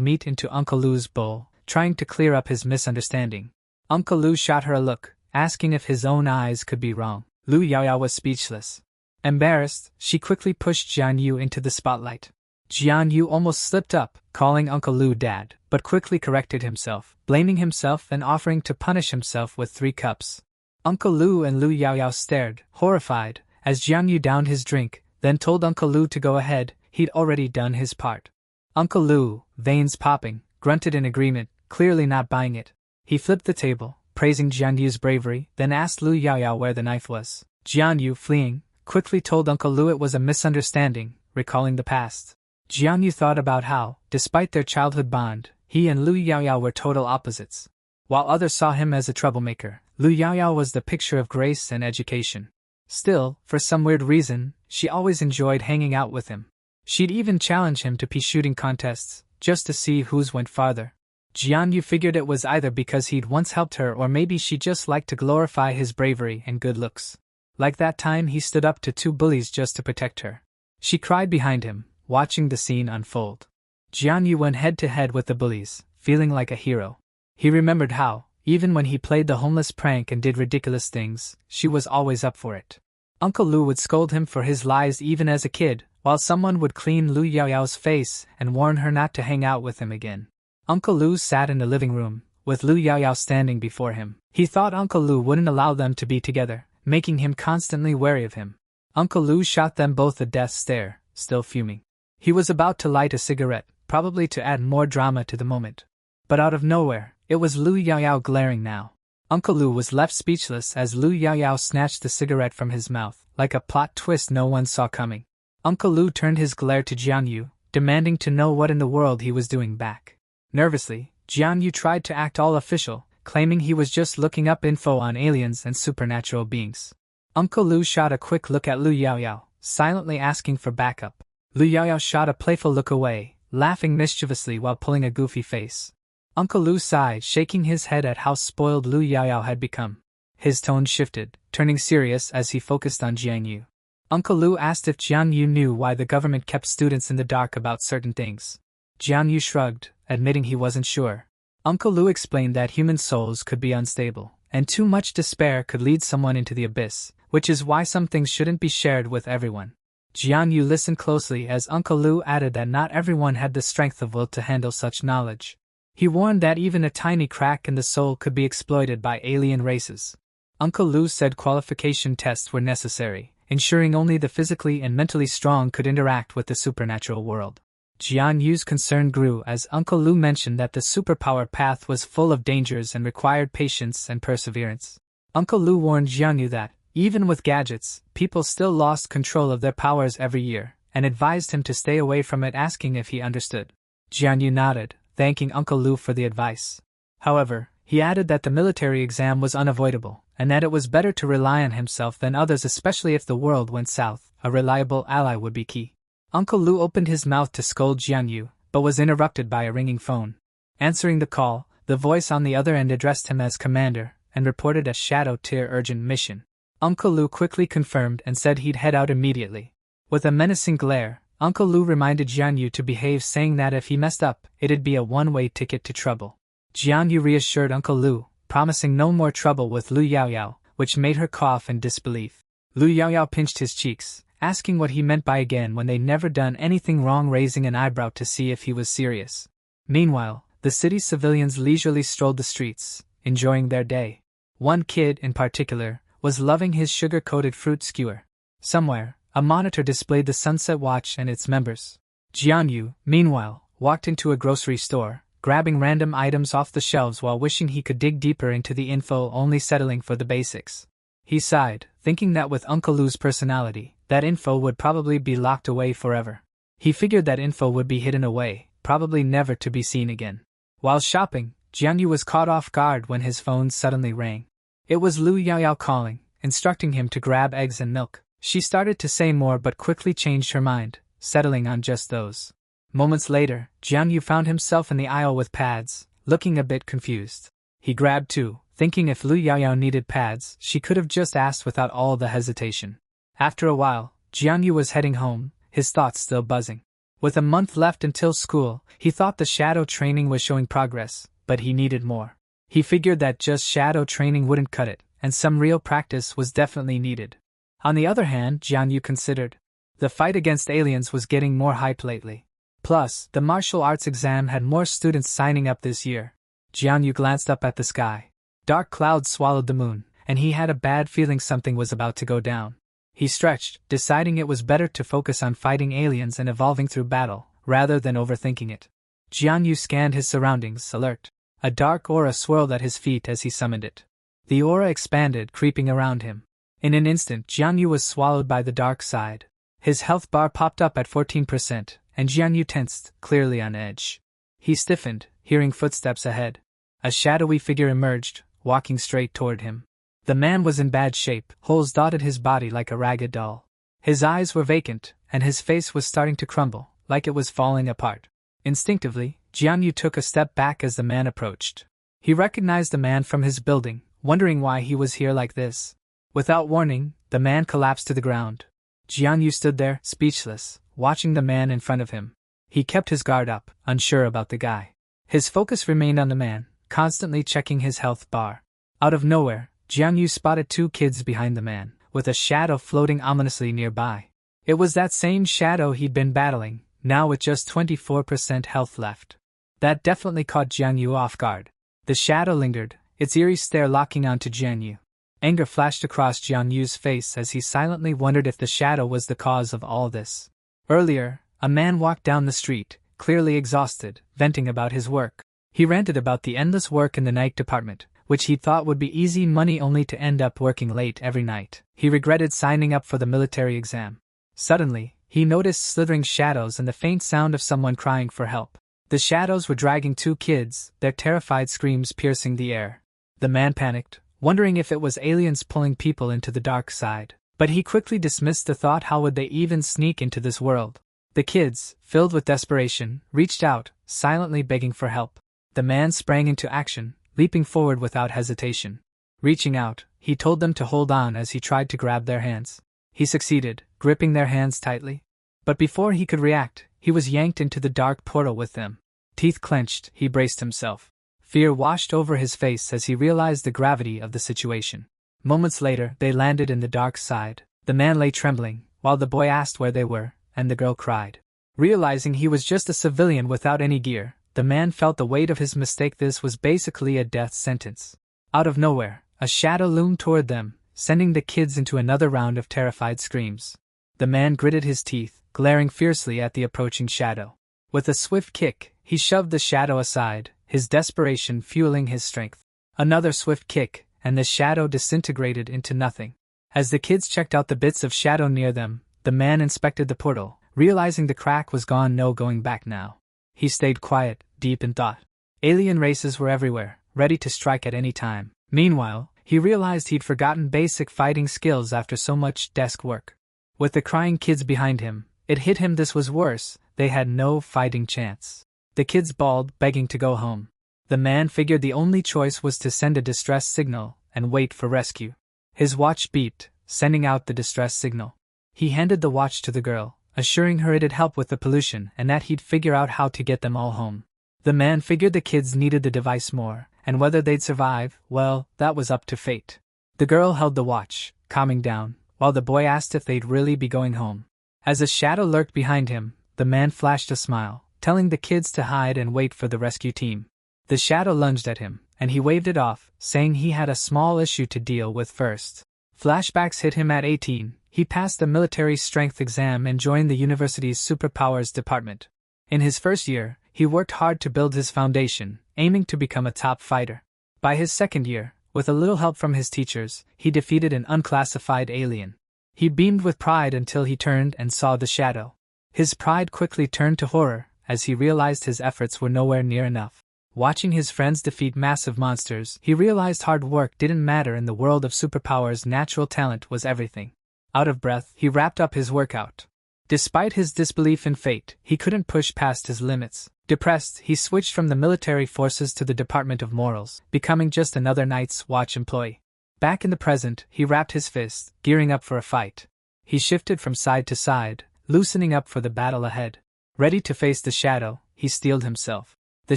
meat into Uncle Lu's bowl, trying to clear up his misunderstanding. Uncle Lu shot her a look, asking if his own eyes could be wrong. Lu Yaoyao was speechless. Embarrassed, she quickly pushed Jianyu into the spotlight. Jianyu almost slipped up, calling Uncle Lu Dad, but quickly corrected himself, blaming himself and offering to punish himself with 3 cups. Uncle Lu and Lu Yaoyao stared, horrified, as Jianyu downed his drink, then told Uncle Lu to go ahead, he'd already done his part. Uncle Lu, veins popping, grunted in agreement, clearly not buying it. He flipped the table, praising Jianyu's bravery, then asked Lu Yaoyao where the knife was. Jianyu, fleeing, quickly told Uncle Lu it was a misunderstanding, recalling the past. Jianyu thought about how, despite their childhood bond, he and Lu Yaoyao were total opposites. While others saw him as a troublemaker, Lu Yaoyao was the picture of grace and education. Still, for some weird reason, she always enjoyed hanging out with him. She'd even challenge him to pea shooting contests, just to see whose went farther. Jianyu figured it was either because he'd once helped her or maybe she just liked to glorify his bravery and good looks. Like that time he stood up to 2 bullies just to protect her. She cried behind him, watching the scene unfold. Jianyu went head-to-head with the bullies, feeling like a hero. He remembered how, even when he played the homeless prank and did ridiculous things, she was always up for it. Uncle Lu would scold him for his lies even as a kid, while someone would clean Lu Yaoyao's face and warn her not to hang out with him again. Uncle Lu sat in the living room, with Lu Yaoyao standing before him. He thought Uncle Lu wouldn't allow them to be together, making him constantly wary of him. Uncle Lu shot them both a death stare, still fuming. He was about to light a cigarette, probably to add more drama to the moment. But out of nowhere, it was Lu Yaoyao glaring now. Uncle Lu was left speechless as Lu Yaoyao snatched the cigarette from his mouth, like a plot twist no one saw coming. Uncle Lu turned his glare to Jianyu, demanding to know what in the world he was doing back. Nervously, Jianyu tried to act all official, claiming he was just looking up info on aliens and supernatural beings. Uncle Lu shot a quick look at Lu Yaoyao, silently asking for backup. Lu Yaoyao shot a playful look away, laughing mischievously while pulling a goofy face. Uncle Lu sighed, shaking his head at how spoiled Lu Yaoyao had become. His tone shifted, turning serious as he focused on Jianyu. Uncle Lu asked if Jianyu knew why the government kept students in the dark about certain things. Jianyu shrugged, admitting he wasn't sure. Uncle Lu explained that human souls could be unstable, and too much despair could lead someone into the abyss, which is why some things shouldn't be shared with everyone. Jianyu listened closely as Uncle Lu added that not everyone had the strength of will to handle such knowledge. He warned that even a tiny crack in the soul could be exploited by alien races. Uncle Lu said qualification tests were necessary, ensuring only the physically and mentally strong could interact with the supernatural world. Jianyu's concern grew as Uncle Lu mentioned that the superpower path was full of dangers and required patience and perseverance. Uncle Lu warned Jianyu that, even with gadgets, people still lost control of their powers every year, and advised him to stay away from it, asking if he understood. Jianyu nodded, thanking Uncle Lu for the advice. However, he added that the military exam was unavoidable, and that it was better to rely on himself than others, especially if the world went south. A reliable ally would be key. Uncle Lu opened his mouth to scold Jianyu, but was interrupted by a ringing phone. Answering the call, the voice on the other end addressed him as Commander, and reported a Shadow-tier urgent mission. Uncle Lu quickly confirmed and said he'd head out immediately. With a menacing glare, Uncle Lu reminded Jianyu to behave, saying that if he messed up, it'd be a one-way ticket to trouble. Jianyu reassured Uncle Lu, promising no more trouble with Lu Yaoyao, which made her cough in disbelief. Lu Yaoyao pinched his cheeks, asking what he meant by again when they'd never done anything wrong, raising an eyebrow to see if he was serious. Meanwhile, the city's civilians leisurely strolled the streets, enjoying their day. One kid, in particular, was loving his sugar-coated fruit skewer. Somewhere, a monitor displayed the Sunset Watch and its members. Jianyu, meanwhile, walked into a grocery store, grabbing random items off the shelves while wishing he could dig deeper into the info, only settling for the basics. He sighed, thinking that with Uncle Lu's personality, that info would probably be locked away forever. He figured that info would be hidden away, probably never to be seen again. While shopping, Jianyu was caught off guard when his phone suddenly rang. It was Lu Yaoyao calling, instructing him to grab eggs and milk. She started to say more but quickly changed her mind, settling on just those. Moments later, Jianyu found himself in the aisle with pads, looking a bit confused. He grabbed two, thinking if Lu Yaoyao needed pads, she could have just asked without all the hesitation. After a while, Jianyu was heading home, his thoughts still buzzing. With a month left until school, he thought the shadow training was showing progress, but he needed more. He figured that just shadow training wouldn't cut it, and some real practice was definitely needed. On the other hand, Jianyu considered, the fight against aliens was getting more hype lately. Plus, the martial arts exam had more students signing up this year. Jianyu glanced up at the sky. Dark clouds swallowed the moon, and he had a bad feeling something was about to go down. He stretched, deciding it was better to focus on fighting aliens and evolving through battle, rather than overthinking it. Jianyu scanned his surroundings, alert. A dark aura swirled at his feet as he summoned it. The aura expanded, creeping around him. In an instant, Jianyu was swallowed by the dark side. His health bar popped up at 14%, and Jianyu tensed, clearly on edge. He stiffened, hearing footsteps ahead. A shadowy figure emerged, walking straight toward him. The man was in bad shape, holes dotted his body like a ragged doll. His eyes were vacant, and his face was starting to crumble, like it was falling apart. Instinctively, Jianyu took a step back as the man approached. He recognized the man from his building, wondering why he was here like this. Without warning, the man collapsed to the ground. Jianyu stood there, speechless, watching the man in front of him. He kept his guard up, unsure about the guy. His focus remained on the man, constantly checking his health bar. Out of nowhere, Jianyu spotted two kids behind the man, with a shadow floating ominously nearby. It was that same shadow he'd been battling, now with just 24% health left. That definitely caught Jianyu off guard. The shadow lingered, its eerie stare locking onto Jianyu. Anger flashed across Jianyu's face as he silently wondered if the shadow was the cause of all this. Earlier, a man walked down the street, clearly exhausted, venting about his work. He ranted about the endless work in the night department, which he thought would be easy money only to end up working late every night. He regretted signing up for the military exam. Suddenly, he noticed slithering shadows and the faint sound of someone crying for help. The shadows were dragging two kids, their terrified screams piercing the air. The man panicked, wondering if it was aliens pulling people into the dark side. But he quickly dismissed the thought, how would they even sneak into this world? The kids, filled with desperation, reached out, silently begging for help. The man sprang into action, leaping forward without hesitation. Reaching out, he told them to hold on as he tried to grab their hands. He succeeded, gripping their hands tightly. But before he could react, he was yanked into the dark portal with them. Teeth clenched, he braced himself. Fear washed over his face as he realized the gravity of the situation. Moments later, they landed in the dark side. The man lay trembling, while the boy asked where they were, and the girl cried. Realizing he was just a civilian without any gear, the man felt the weight of his mistake. This was basically a death sentence. Out of nowhere, a shadow loomed toward them, sending the kids into another round of terrified screams. The man gritted his teeth, glaring fiercely at the approaching shadow. With a swift kick, he shoved the shadow aside, his desperation fueling his strength. Another swift kick, and the shadow disintegrated into nothing. As the kids checked out the bits of shadow near them, the man inspected the portal, realizing the crack was gone, no going back now. He stayed quiet, deep in thought. Alien races were everywhere, ready to strike at any time. Meanwhile, he realized he'd forgotten basic fighting skills after so much desk work. With the crying kids behind him, it hit him this was worse, they had no fighting chance. The kids bawled, begging to go home. The man figured the only choice was to send a distress signal and wait for rescue. His watch beeped, sending out the distress signal. He handed the watch to the girl, assuring her it'd help with the pollution and that he'd figure out how to get them all home. The man figured the kids needed the device more, and whether they'd survive, well, that was up to fate. The girl held the watch, calming down, while the boy asked if they'd really be going home. As a shadow lurked behind him, the man flashed a smile, telling the kids to hide and wait for the rescue team. The shadow lunged at him, and he waved it off, saying he had a small issue to deal with first. Flashbacks hit him at 18, he passed the military strength exam and joined the university's superpowers department. In his first year, he worked hard to build his foundation, aiming to become a top fighter. By his second year, with a little help from his teachers, he defeated an unclassified alien. He beamed with pride until he turned and saw the shadow. His pride quickly turned to horror, as he realized his efforts were nowhere near enough. Watching his friends defeat massive monsters, he realized hard work didn't matter in the world of superpowers. Natural talent was everything. Out of breath, he wrapped up his workout. Despite his disbelief in fate, he couldn't push past his limits. Depressed, he switched from the military forces to the Department of Morals, becoming just another Night's Watch employee. Back in the present, he wrapped his fist, gearing up for a fight. He shifted from side to side, loosening up for the battle ahead. Ready to face the shadow, he steeled himself. The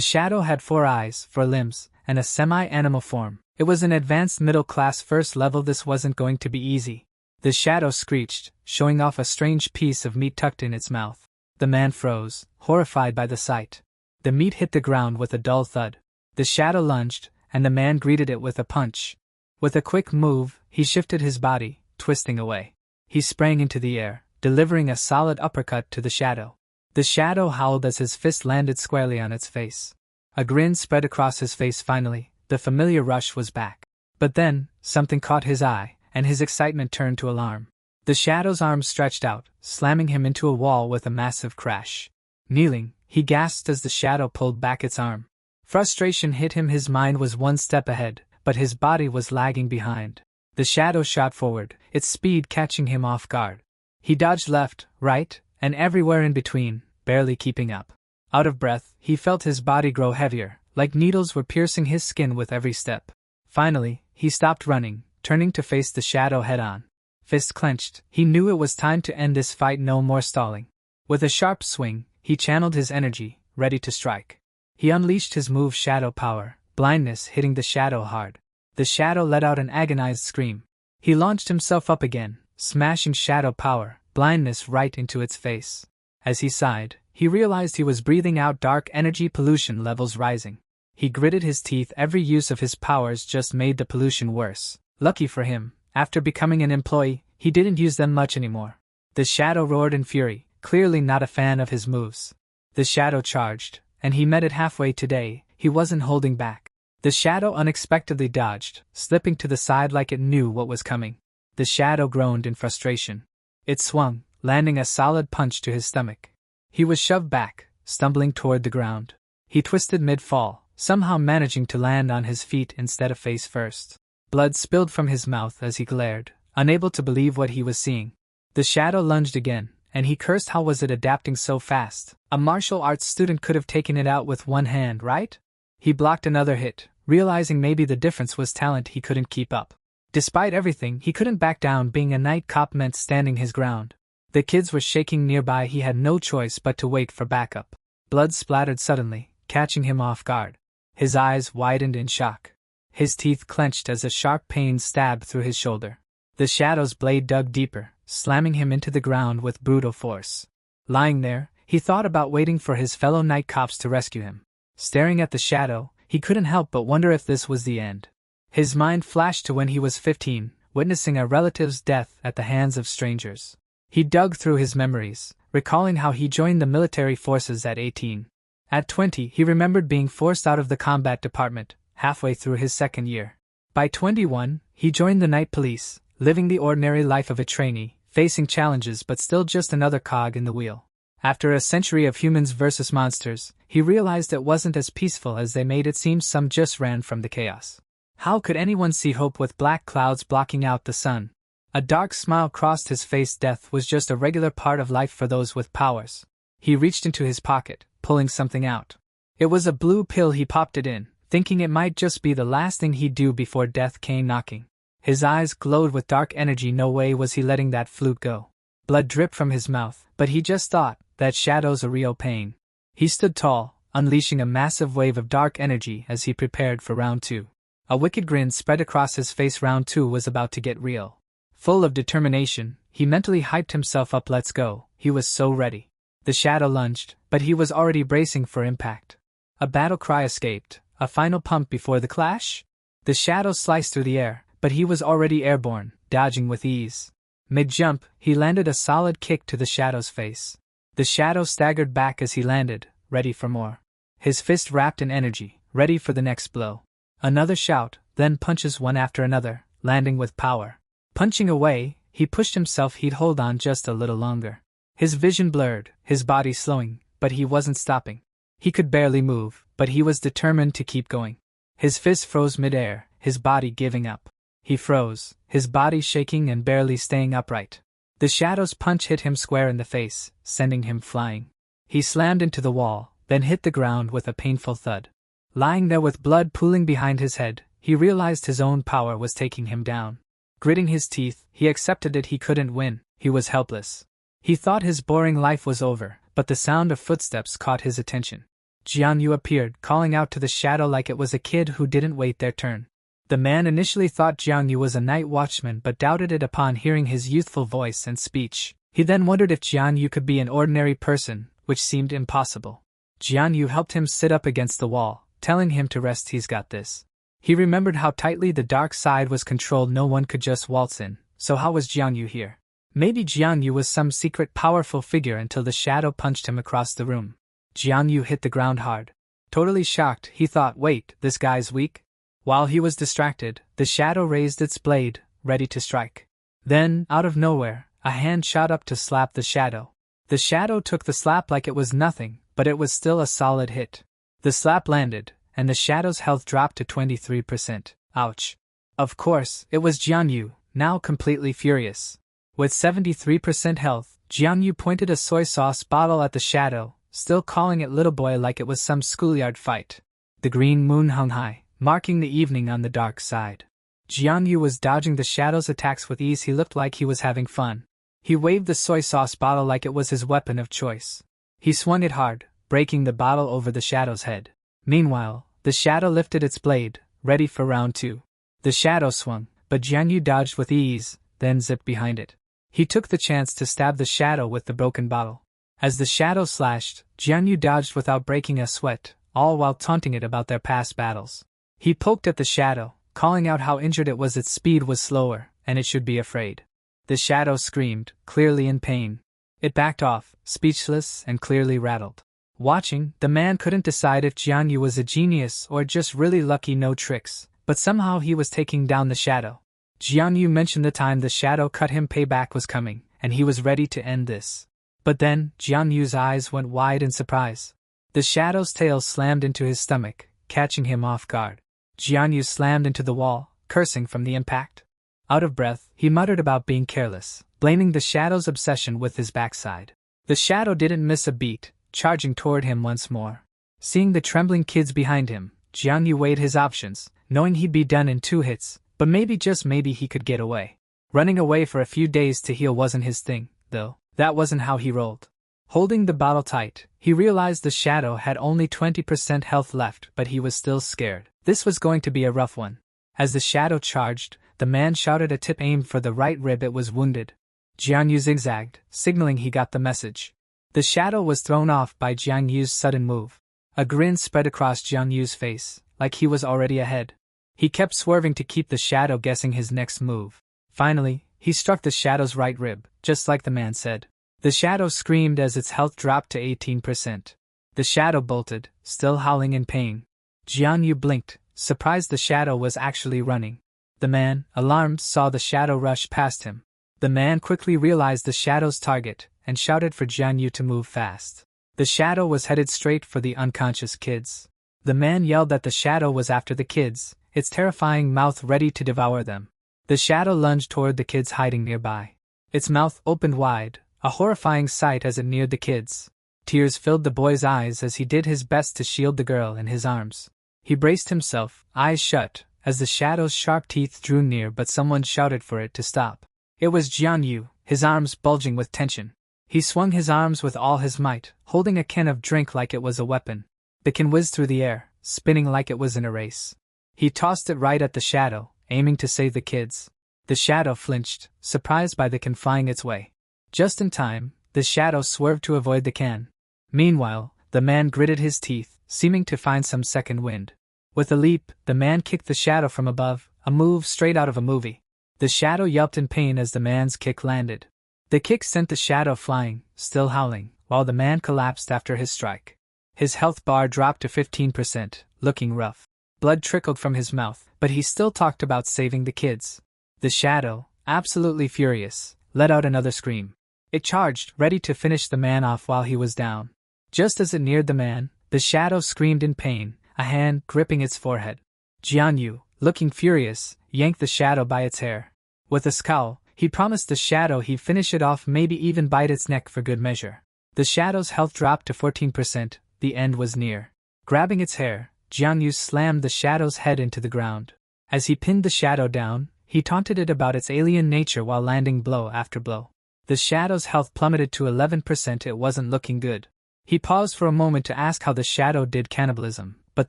shadow had 4 eyes, 4 limbs, and a semi-animal form. It was an advanced middle-class first level. This wasn't going to be easy. The shadow screeched, showing off a strange piece of meat tucked in its mouth. The man froze, horrified by the sight. The meat hit the ground with a dull thud. The shadow lunged, and the man greeted it with a punch. With a quick move, he shifted his body, twisting away. He sprang into the air, delivering a solid uppercut to the shadow. The shadow howled as his fist landed squarely on its face. A grin spread across his face finally. The familiar rush was back. But then, something caught his eye, and his excitement turned to alarm. The shadow's arm stretched out, slamming him into a wall with a massive crash. Kneeling, he gasped as the shadow pulled back its arm. Frustration hit him. His mind was one step ahead, but his body was lagging behind. The shadow shot forward, its speed catching him off guard. He dodged left, right, and everywhere in between, barely keeping up. Out of breath, he felt his body grow heavier, like needles were piercing his skin with every step. Finally, he stopped running, turning to face the shadow head-on. Fist clenched, he knew it was time to end this fight. No more stalling. With a sharp swing, he channeled his energy, ready to strike. He unleashed his move Shadow Power, blindness hitting the shadow hard. The shadow let out an agonized scream. He launched himself up again, smashing Shadow Power, blindness right into its face. As he sighed, he realized he was breathing out dark energy, pollution levels rising. He gritted his teeth. Every use of his powers just made the pollution worse. Lucky for him, after becoming an employee, he didn't use them much anymore. The shadow roared in fury, clearly not a fan of his moves. The shadow charged, and he met it halfway. Today, he wasn't holding back. The shadow unexpectedly dodged, slipping to the side like it knew what was coming. The shadow groaned in frustration. It swung, landing a solid punch to his stomach. He was shoved back, stumbling toward the ground. He twisted mid-fall, somehow managing to land on his feet instead of face first. Blood spilled from his mouth as he glared, unable to believe what he was seeing. The shadow lunged again, and he cursed. How was it adapting so fast? A martial arts student could have taken it out with one hand, right? He blocked another hit, realizing maybe the difference was talent. He couldn't keep up. Despite everything, he couldn't back down. Being a night cop meant standing his ground. The kids were shaking nearby. He had no choice but to wait for backup. Blood splattered suddenly, catching him off guard. His eyes widened in shock. His teeth clenched as a sharp pain stabbed through his shoulder. The shadow's blade dug deeper, slamming him into the ground with brutal force. Lying there, he thought about waiting for his fellow night cops to rescue him. Staring at the shadow, he couldn't help but wonder if this was the end. His mind flashed to when he was 15, witnessing a relative's death at the hands of strangers. He dug through his memories, recalling how he joined the military forces at 18. At 20, he remembered being forced out of the combat department, halfway through his second year. By 21, he joined the night police, living the ordinary life of a trainee, facing challenges but still just another cog in the wheel. After a century of humans versus monsters, he realized it wasn't as peaceful as they made it seem. Some just ran from the chaos. How could anyone see hope with black clouds blocking out the sun? A dark smile crossed his face. Death was just a regular part of life for those with powers. He reached into his pocket, pulling something out. It was a blue pill. He popped it in, thinking it might just be the last thing he'd do before death came knocking. His eyes glowed with dark energy. No way was he letting that flute go. Blood dripped from his mouth, but he just thought, that shadow's a real pain. He stood tall, unleashing a massive wave of dark energy as he prepared for round 2. A wicked grin spread across his face. Round 2 was about to get real. Full of determination, he mentally hyped himself up. Let's go. He was so ready. The shadow lunged, but he was already bracing for impact. A battle cry escaped, a final pump before the clash. The shadow sliced through the air, but he was already airborne, dodging with ease. Mid-jump, he landed a solid kick to the shadow's face. The shadow staggered back as he landed, ready for more. His fist wrapped in energy, ready for the next blow. Another shout, then punches one after another, landing with power. Punching away, he pushed himself. He'd hold on just a little longer. His vision blurred, his body slowing, but he wasn't stopping. He could barely move, but he was determined to keep going. His fist froze mid-air, his body giving up. He froze, his body shaking and barely staying upright. The shadow's punch hit him square in the face, sending him flying. He slammed into the wall, then hit the ground with a painful thud. Lying there with blood pooling behind his head, he realized his own power was taking him down. Gritting his teeth, he accepted it. He couldn't win, he was helpless. He thought his boring life was over, but the sound of footsteps caught his attention. Jianyu appeared, calling out to the shadow like it was a kid who didn't wait their turn. The man initially thought Jianyu was a night watchman but doubted it upon hearing his youthful voice and speech. He then wondered if Jianyu could be an ordinary person, which seemed impossible. Jianyu helped him sit up against the wall, telling him to rest. He's got this. He remembered how tightly the dark side was controlled. No one could just waltz in, so how was Jianyu here? Maybe Jianyu was some secret powerful figure until the shadow punched him across the room. Jianyu hit the ground hard. Totally shocked, he thought, wait, this guy's weak? While he was distracted, the shadow raised its blade, ready to strike. Then, out of nowhere, a hand shot up to slap the shadow. The shadow took the slap like it was nothing, but it was still a solid hit. The slap landed, and the shadow's health dropped to 23%. Ouch. Of course, it was Jianyu, now completely furious. With 73% health, Jianyu pointed a soy sauce bottle at the shadow, still calling it little boy like it was some schoolyard fight. The green moon hung high, marking the evening on the dark side. Jianyu was dodging the shadow's attacks with ease. He looked like he was having fun. He waved the soy sauce bottle like it was his weapon of choice. He swung it hard, breaking the bottle over the shadow's head. Meanwhile, the shadow lifted its blade, ready for round 2. The shadow swung, but Jianyu dodged with ease, then zipped behind it. He took the chance to stab the shadow with the broken bottle. As the shadow slashed, Jianyu dodged without breaking a sweat, all while taunting it about their past battles. He poked at the shadow, calling out how injured it was. Its speed was slower, and it should be afraid. The shadow screamed, clearly in pain. It backed off, speechless and clearly rattled. Watching, the man couldn't decide if Jianyu was a genius or just really lucky. No tricks, but somehow he was taking down the shadow. Jianyu mentioned the time the shadow cut him. Payback was coming, and he was ready to end this. But then, Jianyu's eyes went wide in surprise. The shadow's tail slammed into his stomach, catching him off guard. Jianyu slammed into the wall, cursing from the impact. Out of breath, he muttered about being careless, blaming the shadow's obsession with his backside. The shadow didn't miss a beat, charging toward him once more. Seeing the trembling kids behind him, Jianyu weighed his options, knowing he'd be done in 2 hits, but maybe, just maybe, he could get away. Running away for a few days to heal wasn't his thing, though. That wasn't how he rolled. Holding the bottle tight, he realized the shadow had only 20% health left, but he was still scared. This was going to be a rough one. As the shadow charged, the man shouted a tip aimed for the right rib. It was wounded. Jianyu zigzagged, signaling he got the message. The shadow was thrown off by Jianyu's sudden move. A grin spread across Jianyu's face, like he was already ahead. He kept swerving to keep the shadow guessing his next move. Finally, he struck the shadow's right rib, just like the man said. The shadow screamed as its health dropped to 18%. The shadow bolted, still howling in pain. Jianyu blinked, surprised the shadow was actually running. The man, alarmed, saw the shadow rush past him. The man quickly realized the shadow's target, and shouted for Jianyu to move fast. The shadow was headed straight for the unconscious kids. The man yelled that the shadow was after the kids, its terrifying mouth ready to devour them. The shadow lunged toward the kids hiding nearby. Its mouth opened wide, a horrifying sight as it neared the kids. Tears filled the boy's eyes as he did his best to shield the girl in his arms. He braced himself, eyes shut, as the shadow's sharp teeth drew near, but someone shouted for it to stop. It was Jianyu, his arms bulging with tension. He swung his arms with all his might, holding a can of drink like it was a weapon. The can whizzed through the air, spinning like it was in a race. He tossed it right at the shadow, aiming to save the kids. The shadow flinched, surprised by the can flying its way. Just in time, the shadow swerved to avoid the can. Meanwhile, the man gritted his teeth, seeming to find some second wind. With a leap, the man kicked the shadow from above, a move straight out of a movie. The shadow yelped in pain as the man's kick landed. The kick sent the shadow flying, still howling, while the man collapsed after his strike. His health bar dropped to 15%, looking rough. Blood trickled from his mouth, but he still talked about saving the kids. The shadow, absolutely furious, let out another scream. It charged, ready to finish the man off while he was down. Just as it neared the man, the shadow screamed in pain, a hand gripping its forehead. Jianyu, looking furious, yanked the shadow by its hair. With a scowl, he promised the shadow he'd finish it off, maybe even bite its neck for good measure. The shadow's health dropped to 14%, The end was near. Grabbing its hair, Jianyu slammed the shadow's head into the ground. As he pinned the shadow down, he taunted it about its alien nature while landing blow after blow. The shadow's health plummeted to 11%. It wasn't looking good. He paused for a moment to ask how the shadow did cannibalism, but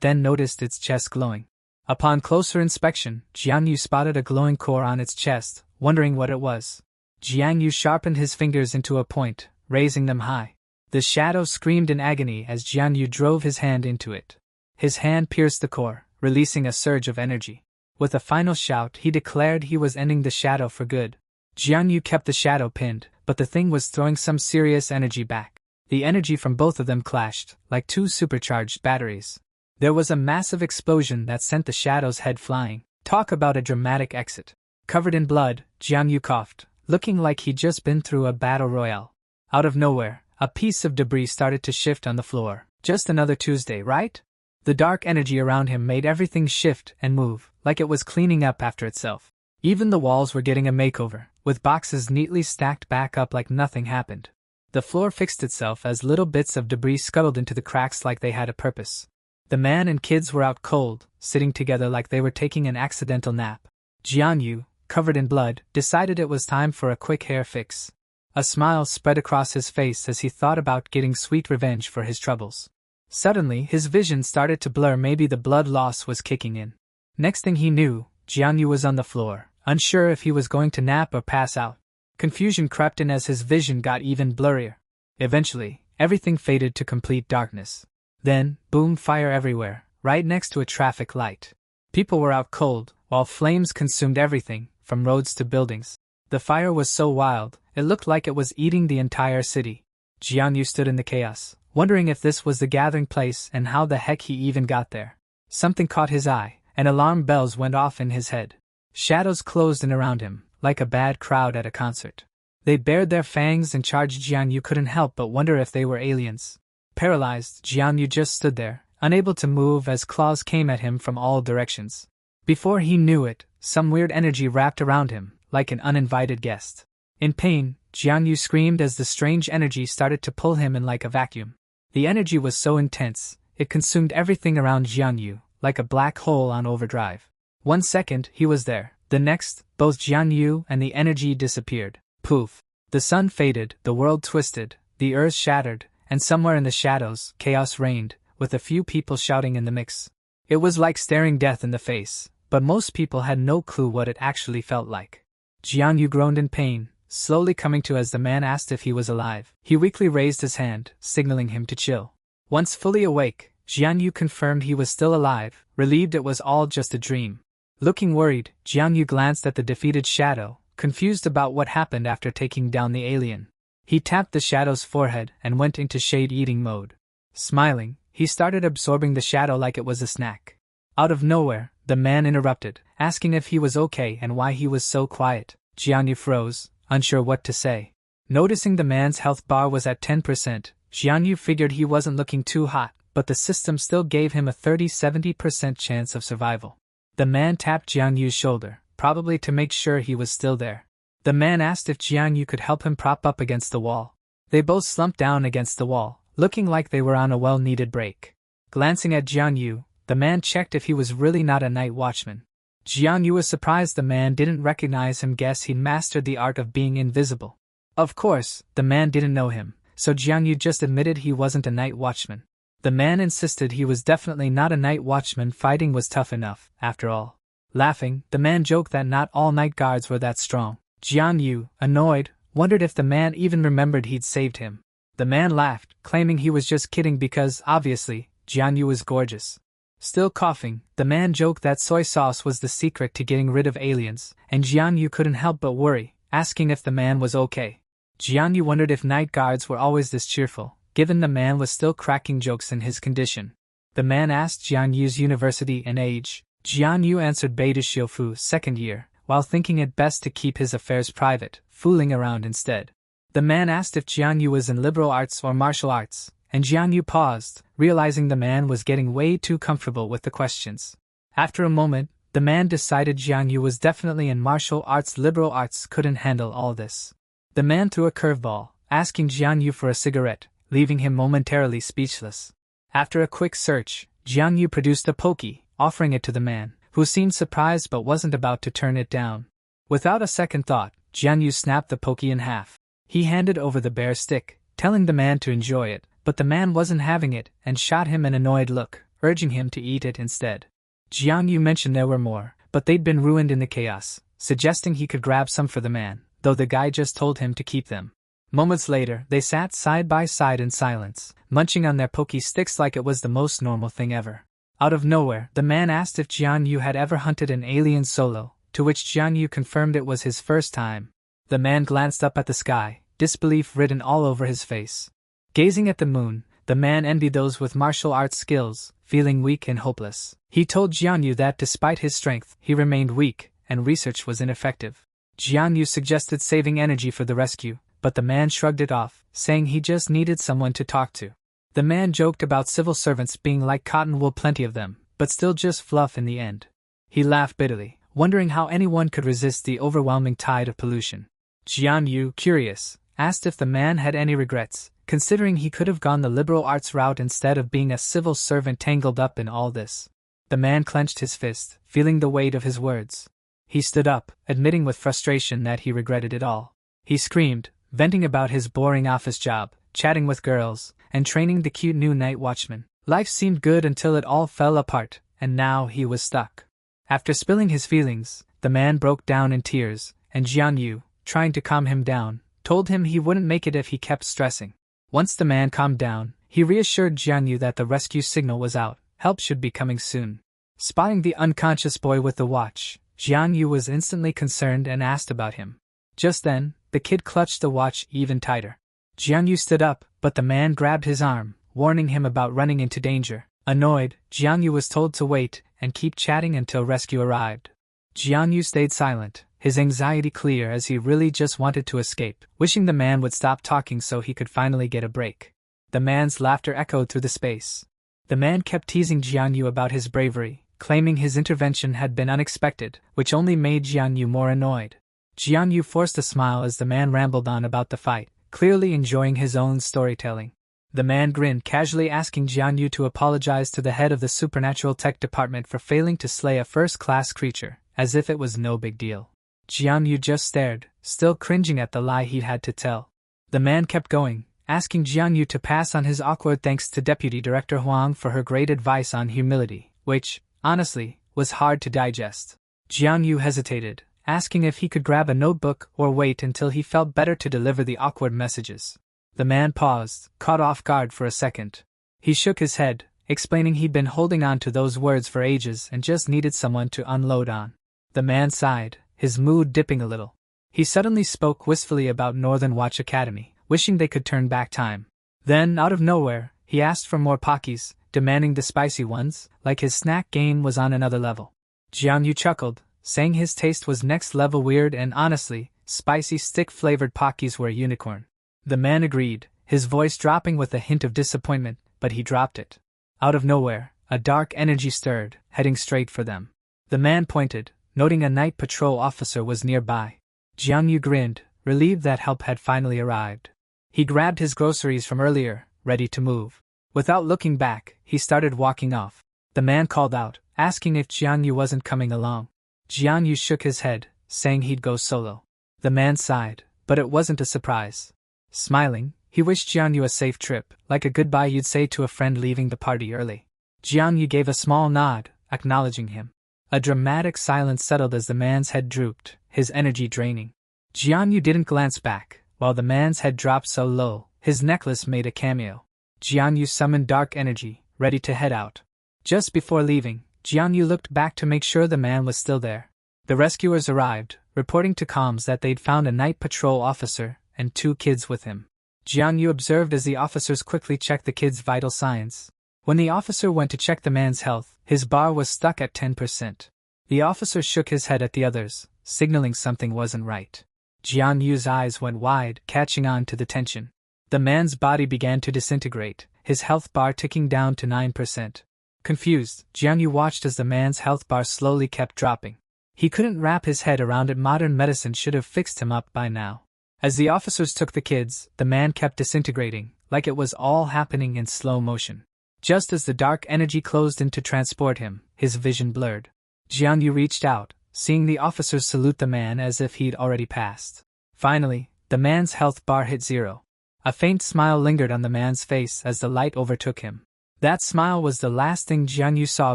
then noticed its chest glowing. Upon closer inspection, Jianyu spotted a glowing core on its chest, wondering what it was. Jianyu sharpened his fingers into a point, raising them high. The shadow screamed in agony as Jianyu drove his hand into it. His hand pierced the core, releasing a surge of energy. With a final shout, he declared he was ending the shadow for good. Jianyu kept the shadow pinned, but the thing was throwing some serious energy back. The energy from both of them clashed, like two supercharged batteries. There was a massive explosion that sent the shadow's head flying. Talk about a dramatic exit. Covered in blood, Jianyu coughed, looking like he'd just been through a battle royale. Out of nowhere, a piece of debris started to shift on the floor. Just another Tuesday, right? The dark energy around him made everything shift and move, like it was cleaning up after itself. Even the walls were getting a makeover, with boxes neatly stacked back up like nothing happened. The floor fixed itself as little bits of debris scuttled into the cracks like they had a purpose. The man and kids were out cold, sitting together like they were taking an accidental nap. Jianyu, covered in blood, decided it was time for a quick hair fix. A smile spread across his face as he thought about getting sweet revenge for his troubles. Suddenly, his vision started to blur. Maybe the blood loss was kicking in. Next thing he knew, Jianyu was on the floor, unsure if he was going to nap or pass out. Confusion crept in as his vision got even blurrier. Eventually, everything faded to complete darkness. Then, boom, fire everywhere, right next to a traffic light. People were out cold, while flames consumed everything, from roads to buildings. The fire was so wild, it looked like it was eating the entire city. Jianyu stood in the chaos, wondering if this was the gathering place and how the heck he even got there. Something caught his eye, and alarm bells went off in his head. Shadows closed in around him, like a bad crowd at a concert. They bared their fangs and charged. Jianyu couldn't help but wonder if they were aliens. Paralyzed, Jianyu just stood there, unable to move as claws came at him from all directions. Before he knew it, some weird energy wrapped around him, like an uninvited guest. In pain, Jianyu screamed as the strange energy started to pull him in like a vacuum. The energy was so intense, it consumed everything around Jianyu, like a black hole on overdrive. 1 second, he was there. The next, both Jianyu and the energy disappeared. Poof. The sun faded, the world twisted, the earth shattered, and somewhere in the shadows, chaos reigned, with a few people shouting in the mix. It was like staring death in the face, but most people had no clue what it actually felt like. Jianyu groaned in pain, slowly coming to as the man asked if he was alive. He weakly raised his hand, signaling him to chill. Once fully awake, Jianyu confirmed he was still alive, relieved it was all just a dream. Looking worried, Jianyu glanced at the defeated shadow, confused about what happened after taking down the alien. He tapped the shadow's forehead and went into shade-eating mode. Smiling, he started absorbing the shadow like it was a snack. Out of nowhere, the man interrupted, asking if he was okay and why he was so quiet. Jianyu froze, unsure what to say. Noticing the man's health bar was at 10%, Jianyu figured he wasn't looking too hot, but the system still gave him a 30-70% chance of survival. The man tapped Jianyu's shoulder, probably to make sure he was still there. The man asked if Jianyu could help him prop up against the wall. They both slumped down against the wall, looking like they were on a well-needed break. Glancing at Jianyu, the man checked if he was really not a night watchman. Jianyu was surprised the man didn't recognize him. Guess he'd mastered the art of being invisible. Of course, the man didn't know him, so Jianyu just admitted he wasn't a night watchman. The man insisted he was definitely not a night watchman. Fighting was tough enough, after all. Laughing, the man joked that not all night guards were that strong. Jianyu, annoyed, wondered if the man even remembered he'd saved him. The man laughed, claiming he was just kidding because, obviously, Jianyu was gorgeous. Still coughing, the man joked that soy sauce was the secret to getting rid of aliens, and Jianyu couldn't help but worry, asking if the man was okay. Jianyu wondered if night guards were always this cheerful, given the man was still cracking jokes in his condition. The man asked Jianyu's university and age. Jianyu answered Beidashiofu, second year, while thinking it best to keep his affairs private, fooling around instead. The man asked if Jianyu was in liberal arts or martial arts, and Jianyu paused, realizing the man was getting way too comfortable with the questions. After a moment, the man decided Jianyu was definitely in martial arts. Liberal arts couldn't handle all this. The man threw a curveball, asking Jianyu for a cigarette, leaving him momentarily speechless. After a quick search, Jiangyu produced a poke, offering it to the man, who seemed surprised but wasn't about to turn it down. Without a second thought, Jiangyu snapped the poke in half. He handed over the bare stick, telling the man to enjoy it, but the man wasn't having it and shot him an annoyed look, urging him to eat it instead. Jiangyu mentioned there were more, but they'd been ruined in the chaos, suggesting he could grab some for the man, though the guy just told him to keep them. Moments later, they sat side by side in silence, munching on their poke sticks like it was the most normal thing ever. Out of nowhere, the man asked if Jiangyu had ever hunted an alien solo, to which Jiangyu confirmed it was his first time. The man glanced up at the sky, disbelief written all over his face. Gazing at the moon, the man envied those with martial arts skills, feeling weak and hopeless. He told Jiangyu that despite his strength, he remained weak, and research was ineffective. Jiangyu suggested saving energy for the rescue, but the man shrugged it off, saying he just needed someone to talk to. The man joked about civil servants being like cotton wool, plenty of them, but still just fluff in the end. He laughed bitterly, wondering how anyone could resist the overwhelming tide of pollution. Jiangyu, curious, asked if the man had any regrets, considering he could have gone the liberal arts route instead of being a civil servant tangled up in all this. The man clenched his fist, feeling the weight of his words. He stood up, admitting with frustration that he regretted it all. He screamed, venting about his boring office job, chatting with girls, and training the cute new night watchman. Life seemed good until it all fell apart, and now he was stuck. After spilling his feelings, the man broke down in tears, and Jiangyu, trying to calm him down, told him he wouldn't make it if he kept stressing. Once the man calmed down, he reassured Jiangyu that the rescue signal was out, help should be coming soon. Spotting the unconscious boy with the watch, Jiangyu was instantly concerned and asked about him. Just then, the kid clutched the watch even tighter. Jiangyu stood up, but the man grabbed his arm, warning him about running into danger. Annoyed, Jiangyu was told to wait and keep chatting until rescue arrived. Jiangyu stayed silent, his anxiety clear as he really just wanted to escape, wishing the man would stop talking so he could finally get a break. The man's laughter echoed through the space. The man kept teasing Jiangyu about his bravery, claiming his intervention had been unexpected, which only made Jiangyu more annoyed. Jiangyu forced a smile as the man rambled on about the fight, clearly enjoying his own storytelling. The man grinned, casually asking Jiangyu to apologize to the head of the supernatural tech department for failing to slay a first-class creature, as if it was no big deal. Jiangyu just stared, still cringing at the lie he'd had to tell. The man kept going, asking Jiangyu to pass on his awkward thanks to Deputy Director Huang for her great advice on humility, which, honestly, was hard to digest. Jiangyu hesitated, asking if he could grab a notebook or wait until he felt better to deliver the awkward messages. The man paused, caught off guard for a second. He shook his head, explaining he'd been holding on to those words for ages and just needed someone to unload on. The man sighed, his mood dipping a little. He suddenly spoke wistfully about Northern Watch Academy, wishing they could turn back time. Then, out of nowhere, he asked for more Pockies, demanding the spicy ones, like his snack game was on another level. Jiangyu chuckled, saying his taste was next level weird and honestly, spicy stick-flavored Pockies were a unicorn. The man agreed, his voice dropping with a hint of disappointment, but he dropped it. Out of nowhere, a dark energy stirred, heading straight for them. The man pointed, noting a night patrol officer was nearby. Jiangyu grinned, relieved that help had finally arrived. He grabbed his groceries from earlier, ready to move. Without looking back, he started walking off. The man called out, asking if Jiangyu wasn't coming along. Jiangyu shook his head, saying he'd go solo. The man sighed, but it wasn't a surprise. Smiling, he wished Jiangyu a safe trip, like a goodbye you'd say to a friend leaving the party early. Jiangyu gave a small nod, acknowledging him. A dramatic silence settled as the man's head drooped, his energy draining. Jiangyu didn't glance back, while the man's head dropped so low, his necklace made a cameo. Jiangyu summoned dark energy, ready to head out. Just before leaving, Jiangyu looked back to make sure the man was still there. The rescuers arrived, reporting to comms that they'd found a night patrol officer and 2 kids with him. Jiangyu observed as the officers quickly checked the kids' vital signs. When the officer went to check the man's health, his bar was stuck at 10%. The officer shook his head at the others, signaling something wasn't right. Jianyu's eyes went wide, catching on to the tension. The man's body began to disintegrate, his health bar ticking down to 9%. Confused, Jiangyu watched as the man's health bar slowly kept dropping. He couldn't wrap his head around it. Modern medicine should have fixed him up by now. As the officers took the kids, the man kept disintegrating, like it was all happening in slow motion. Just as the dark energy closed in to transport him, his vision blurred. Jian Yu reached out, seeing the officers salute the man as if he'd already passed. Finally, the man's health bar hit 0. A faint smile lingered on the man's face as the light overtook him. That smile was the last thing Jian Yu saw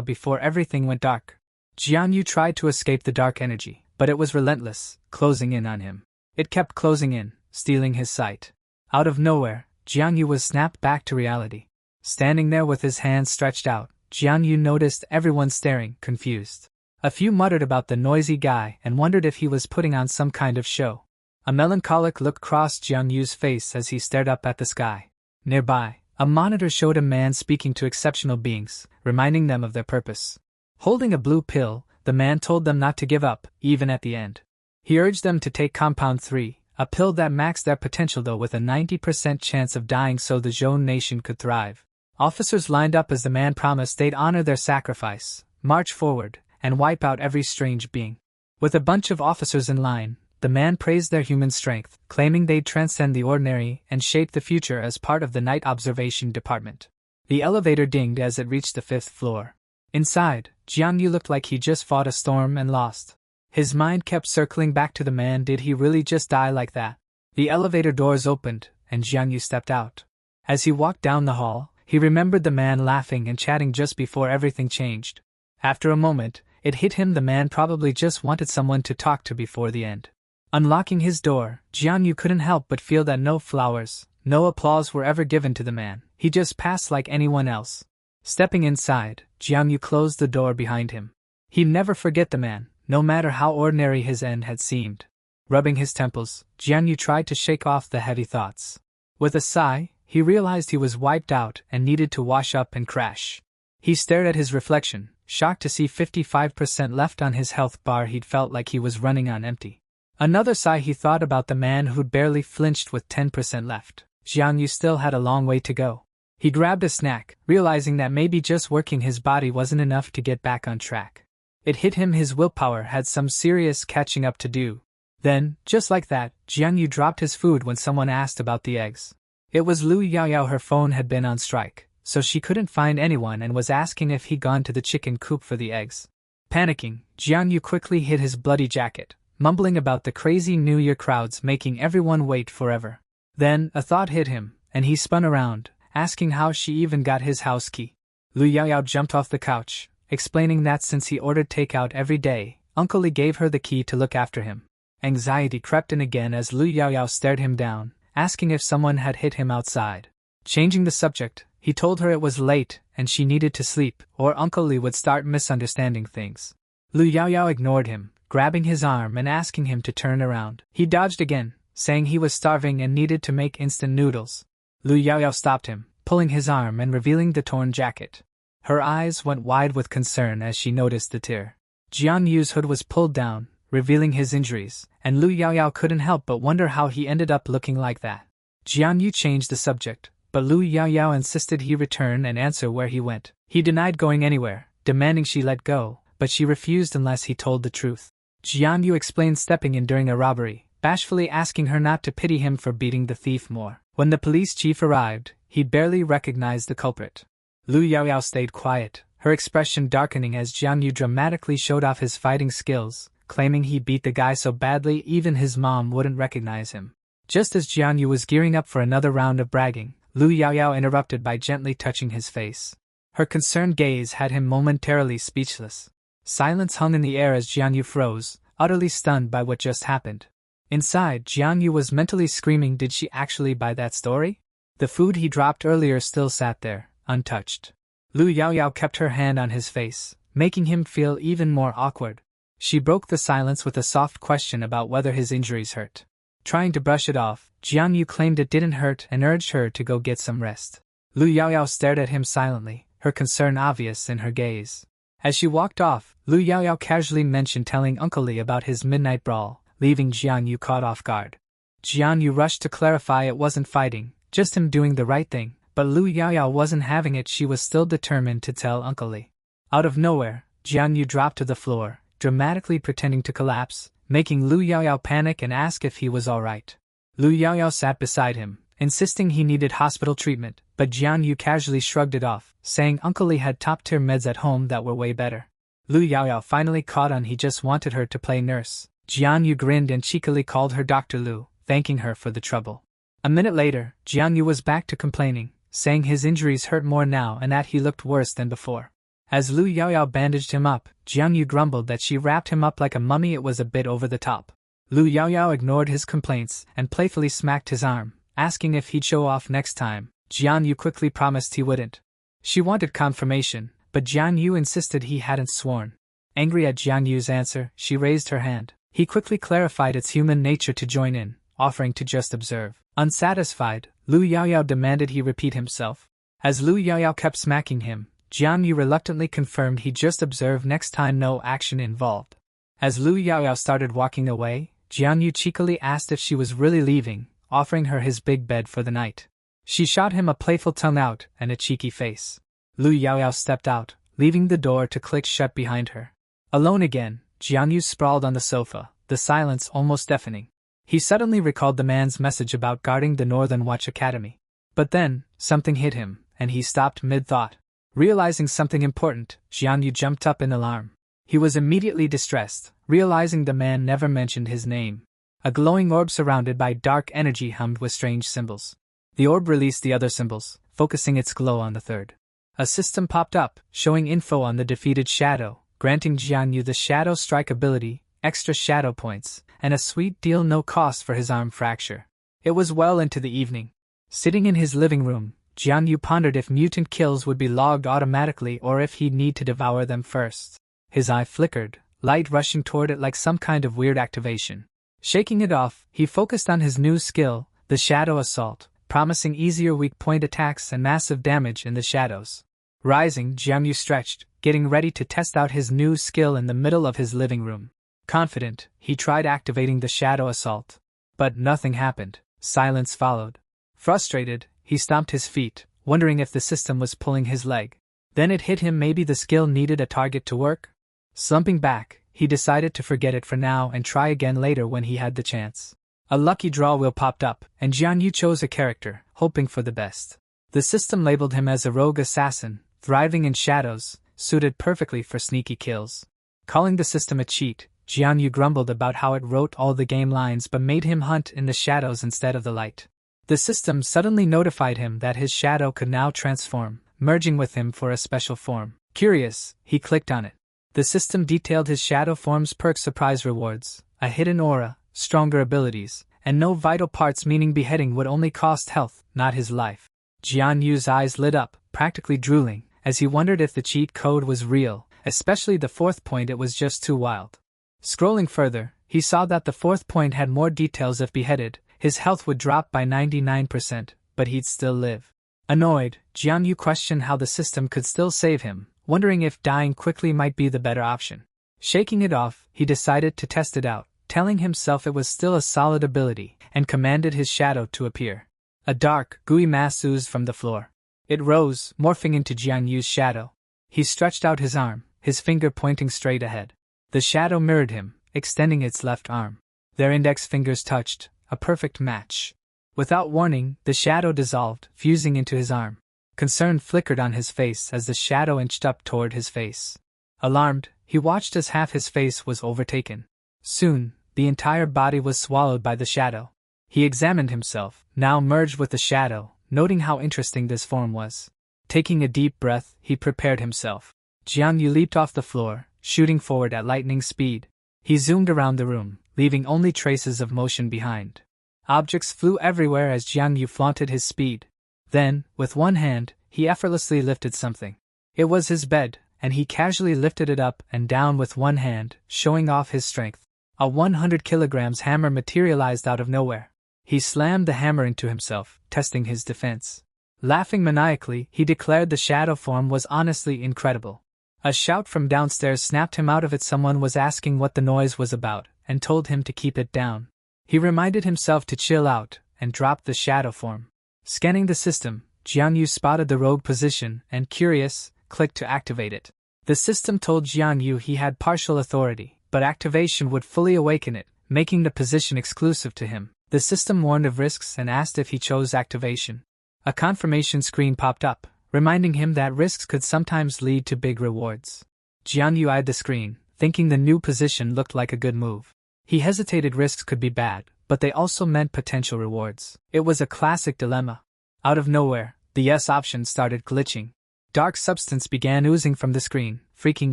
before everything went dark. Jian Yu tried to escape the dark energy, but it was relentless, closing in on him. It kept closing in, stealing his sight. Out of nowhere, Jian Yu was snapped back to reality. Standing there with his hands stretched out, Jian Yu noticed everyone staring, confused. A few muttered about the noisy guy and wondered if he was putting on some kind of show. A melancholic look crossed Jian Yu's face as he stared up at the sky. Nearby, a monitor showed a man speaking to exceptional beings, reminding them of their purpose. Holding a blue pill, the man told them not to give up, even at the end. He urged them to take Compound 3, a pill that maxed their potential though with a 90% chance of dying so the Zhou nation could thrive. Officers lined up as the man promised they'd honor their sacrifice, march forward, and wipe out every strange being. With a bunch of officers in line, the man praised their human strength, claiming they'd transcend the ordinary and shape the future as part of the night observation department. The elevator dinged as it reached the 5th floor. Inside, Jian Yu looked like he just fought a storm and lost. His mind kept circling back to the man. Did he really just die like that? The elevator doors opened, and Jian Yu stepped out. As he walked down the hall, he remembered the man laughing and chatting just before everything changed. After a moment, it hit him the man probably just wanted someone to talk to before the end. Unlocking his door, Jian Yu couldn't help but feel that no flowers, no applause were ever given to the man. He just passed like anyone else. Stepping inside, Jian Yu closed the door behind him. He'd never forget the man, no matter how ordinary his end had seemed. Rubbing his temples, Jian Yu tried to shake off the heavy thoughts. With a sigh, he realized he was wiped out and needed to wash up and crash. He stared at his reflection, shocked to see 55% left on his health bar. He'd felt like he was running on empty. Another sigh. He thought about the man who'd barely flinched with 10% left. Jian Yu still had a long way to go. He grabbed a snack, realizing that maybe just working his body wasn't enough to get back on track. It hit him his willpower had some serious catching up to do. Then, just like that, Jian Yu dropped his food when someone asked about the eggs. It was Lu Yaoyao. Her phone had been on strike, so she couldn't find anyone and was asking if he'd gone to the chicken coop for the eggs. Panicking, Jian Yu quickly hid his bloody jacket, mumbling about the crazy New Year crowds making everyone wait forever. Then, a thought hit him, and he spun around, asking how she even got his house key. Lu Yaoyao jumped off the couch, explaining that since he ordered takeout every day, Uncle Li gave her the key to look after him. Anxiety crept in again as Lu Yaoyao stared him down, asking if someone had hit him outside. Changing the subject, he told her it was late and she needed to sleep, or Uncle Li would start misunderstanding things. Lu Yaoyao ignored him, grabbing his arm and asking him to turn around. He dodged again, saying he was starving and needed to make instant noodles. Lu Yaoyao stopped him, pulling his arm and revealing the torn jacket. Her eyes went wide with concern as she noticed the tear. Jian Yu's hood was pulled down, revealing his injuries, and Lu Yaoyao couldn't help but wonder how he ended up looking like that. Jian Yu changed the subject, but Lu Yaoyao insisted he return and answer where he went. He denied going anywhere, demanding she let go, but she refused unless he told the truth. Jian Yu explained stepping in during a robbery, bashfully asking her not to pity him for beating the thief more. When the police chief arrived, he barely recognized the culprit. Lu Yaoyao stayed quiet, her expression darkening as Jian Yu dramatically showed off his fighting skills, claiming he beat the guy so badly even his mom wouldn't recognize him. Just as Jian Yu was gearing up for another round of bragging, Lu Yaoyao interrupted by gently touching his face. Her concerned gaze had him momentarily speechless. Silence hung in the air as Jian Yu froze, utterly stunned by what just happened. Inside, Jian Yu was mentally screaming, did she actually buy that story? The food he dropped earlier still sat there, untouched. Lu Yaoyao kept her hand on his face, making him feel even more awkward. She broke the silence with a soft question about whether his injuries hurt. Trying to brush it off, Jian Yu claimed it didn't hurt and urged her to go get some rest. Lu Yaoyao stared at him silently, her concern obvious in her gaze. As she walked off, Lu Yaoyao casually mentioned telling Uncle Li about his midnight brawl, leaving Jian Yu caught off guard. Jian Yu rushed to clarify it wasn't fighting, just him doing the right thing, but Lu Yaoyao wasn't having it. She was still determined to tell Uncle Li. Out of nowhere, Jian Yu dropped to the floor, dramatically pretending to collapse, making Lu Yaoyao panic and ask if he was alright. Lu Yaoyao sat beside him, insisting he needed hospital treatment, but Jian Yu casually shrugged it off, saying Uncle Lee had top-tier meds at home that were way better. Lu Yaoyao finally caught on he just wanted her to play nurse. Jian Yu grinned and cheekily called her Dr. Lu, thanking her for the trouble. A minute later, Jian Yu was back to complaining, saying his injuries hurt more now and that he looked worse than before. As Lu Yaoyao bandaged him up, Jian Yu grumbled that she wrapped him up like a mummy. It was a bit over the top. Lu Yaoyao ignored his complaints and playfully smacked his arm, asking if he'd show off next time. Jian Yu quickly promised he wouldn't. She wanted confirmation, but Jian Yu insisted he hadn't sworn. Angry at Jian Yu's answer, she raised her hand. He quickly clarified its human nature to join in, offering to just observe. Unsatisfied, Lu Yaoyao demanded he repeat himself. As Lu Yaoyao kept smacking him, Jian Yu reluctantly confirmed he'd just observe next time, no action involved. As Lu Yaoyao started walking away, Jian Yu cheekily asked if she was really leaving, offering her his big bed for the night. She shot him a playful tongue out and a cheeky face. Lu Yaoyao stepped out, leaving the door to click shut behind her. Alone again, Jian Yu sprawled on the sofa, the silence almost deafening. He suddenly recalled the man's message about guarding the Northern Watch Academy. But then, something hit him, and he stopped mid-thought. Realizing something important, Jian Yu jumped up in alarm. He was immediately distressed, realizing the man never mentioned his name. A glowing orb surrounded by dark energy hummed with strange symbols. The orb released the other symbols, focusing its glow on the third. A system popped up, showing info on the defeated shadow, granting Jian Yu the Shadow Strike ability, extra shadow points, and a sweet deal no cost for his arm fracture. It was well into the evening. Sitting in his living room, Jian Yu pondered if mutant kills would be logged automatically or if he'd need to devour them first. His eye flickered, light rushing toward it like some kind of weird activation. Shaking it off, he focused on his new skill, the Shadow Assault, promising easier weak point attacks and massive damage in the shadows. Rising, Jian Yu stretched, getting ready to test out his new skill in the middle of his living room. Confident, he tried activating the Shadow Assault. But nothing happened. Silence followed. Frustrated, he stomped his feet, wondering if the system was pulling his leg. Then it hit him, maybe the skill needed a target to work? Slumping back, he decided to forget it for now and try again later when he had the chance. A lucky draw wheel popped up, and Jian Yu chose a character, hoping for the best. The system labeled him as a rogue assassin, thriving in shadows, suited perfectly for sneaky kills. Calling the system a cheat, Jian Yu grumbled about how it wrote all the game lines but made him hunt in the shadows instead of the light. The system suddenly notified him that his shadow could now transform, merging with him for a special form. Curious, he clicked on it. The system detailed his shadow form's perk surprise rewards, a hidden aura, stronger abilities, and no vital parts, meaning beheading would only cost health, not his life. Jian Yu's eyes lit up, practically drooling, as he wondered if the cheat code was real, especially the fourth point. It was just too wild. Scrolling further, he saw that the fourth point had more details. If beheaded, his health would drop by 99%, but he'd still live. Annoyed, Jian Yu questioned how the system could still save him, wondering if dying quickly might be the better option. Shaking it off, he decided to test it out, telling himself it was still a solid ability, and commanded his shadow to appear. A dark, gooey mass oozed from the floor. It rose, morphing into Jian Yu's shadow. He stretched out his arm, his finger pointing straight ahead. The shadow mirrored him, extending its left arm. Their index fingers touched, a perfect match. Without warning, the shadow dissolved, fusing into his arm. Concern flickered on his face as the shadow inched up toward his face. Alarmed, he watched as half his face was overtaken. Soon, the entire body was swallowed by the shadow. He examined himself, now merged with the shadow, noting how interesting this form was. Taking a deep breath, he prepared himself. Jian Yu leaped off the floor, shooting forward at lightning speed. He zoomed around the room, leaving only traces of motion behind. Objects flew everywhere as Jian Yu flaunted his speed. Then, with one hand, he effortlessly lifted something. It was his bed, and he casually lifted it up and down with one hand, showing off his strength. A 100 kilograms hammer materialized out of nowhere. He slammed the hammer into himself, testing his defense. Laughing maniacally, he declared the shadow form was honestly incredible. A shout from downstairs snapped him out of it. Someone was asking what the noise was about, and told him to keep it down. He reminded himself to chill out, and dropped the shadow form. Scanning the system, Jian Yu spotted the rogue position, and curious, clicked to activate it. The system told Jian Yu he had partial authority, but activation would fully awaken it, making the position exclusive to him. The system warned of risks and asked if he chose activation. A confirmation screen popped up, reminding him that risks could sometimes lead to big rewards. Jianyu eyed the screen, thinking the new position looked like a good move. He hesitated. Risks could be bad, but they also meant potential rewards. It was a classic dilemma. Out of nowhere, the yes option started glitching. Dark substance began oozing from the screen, freaking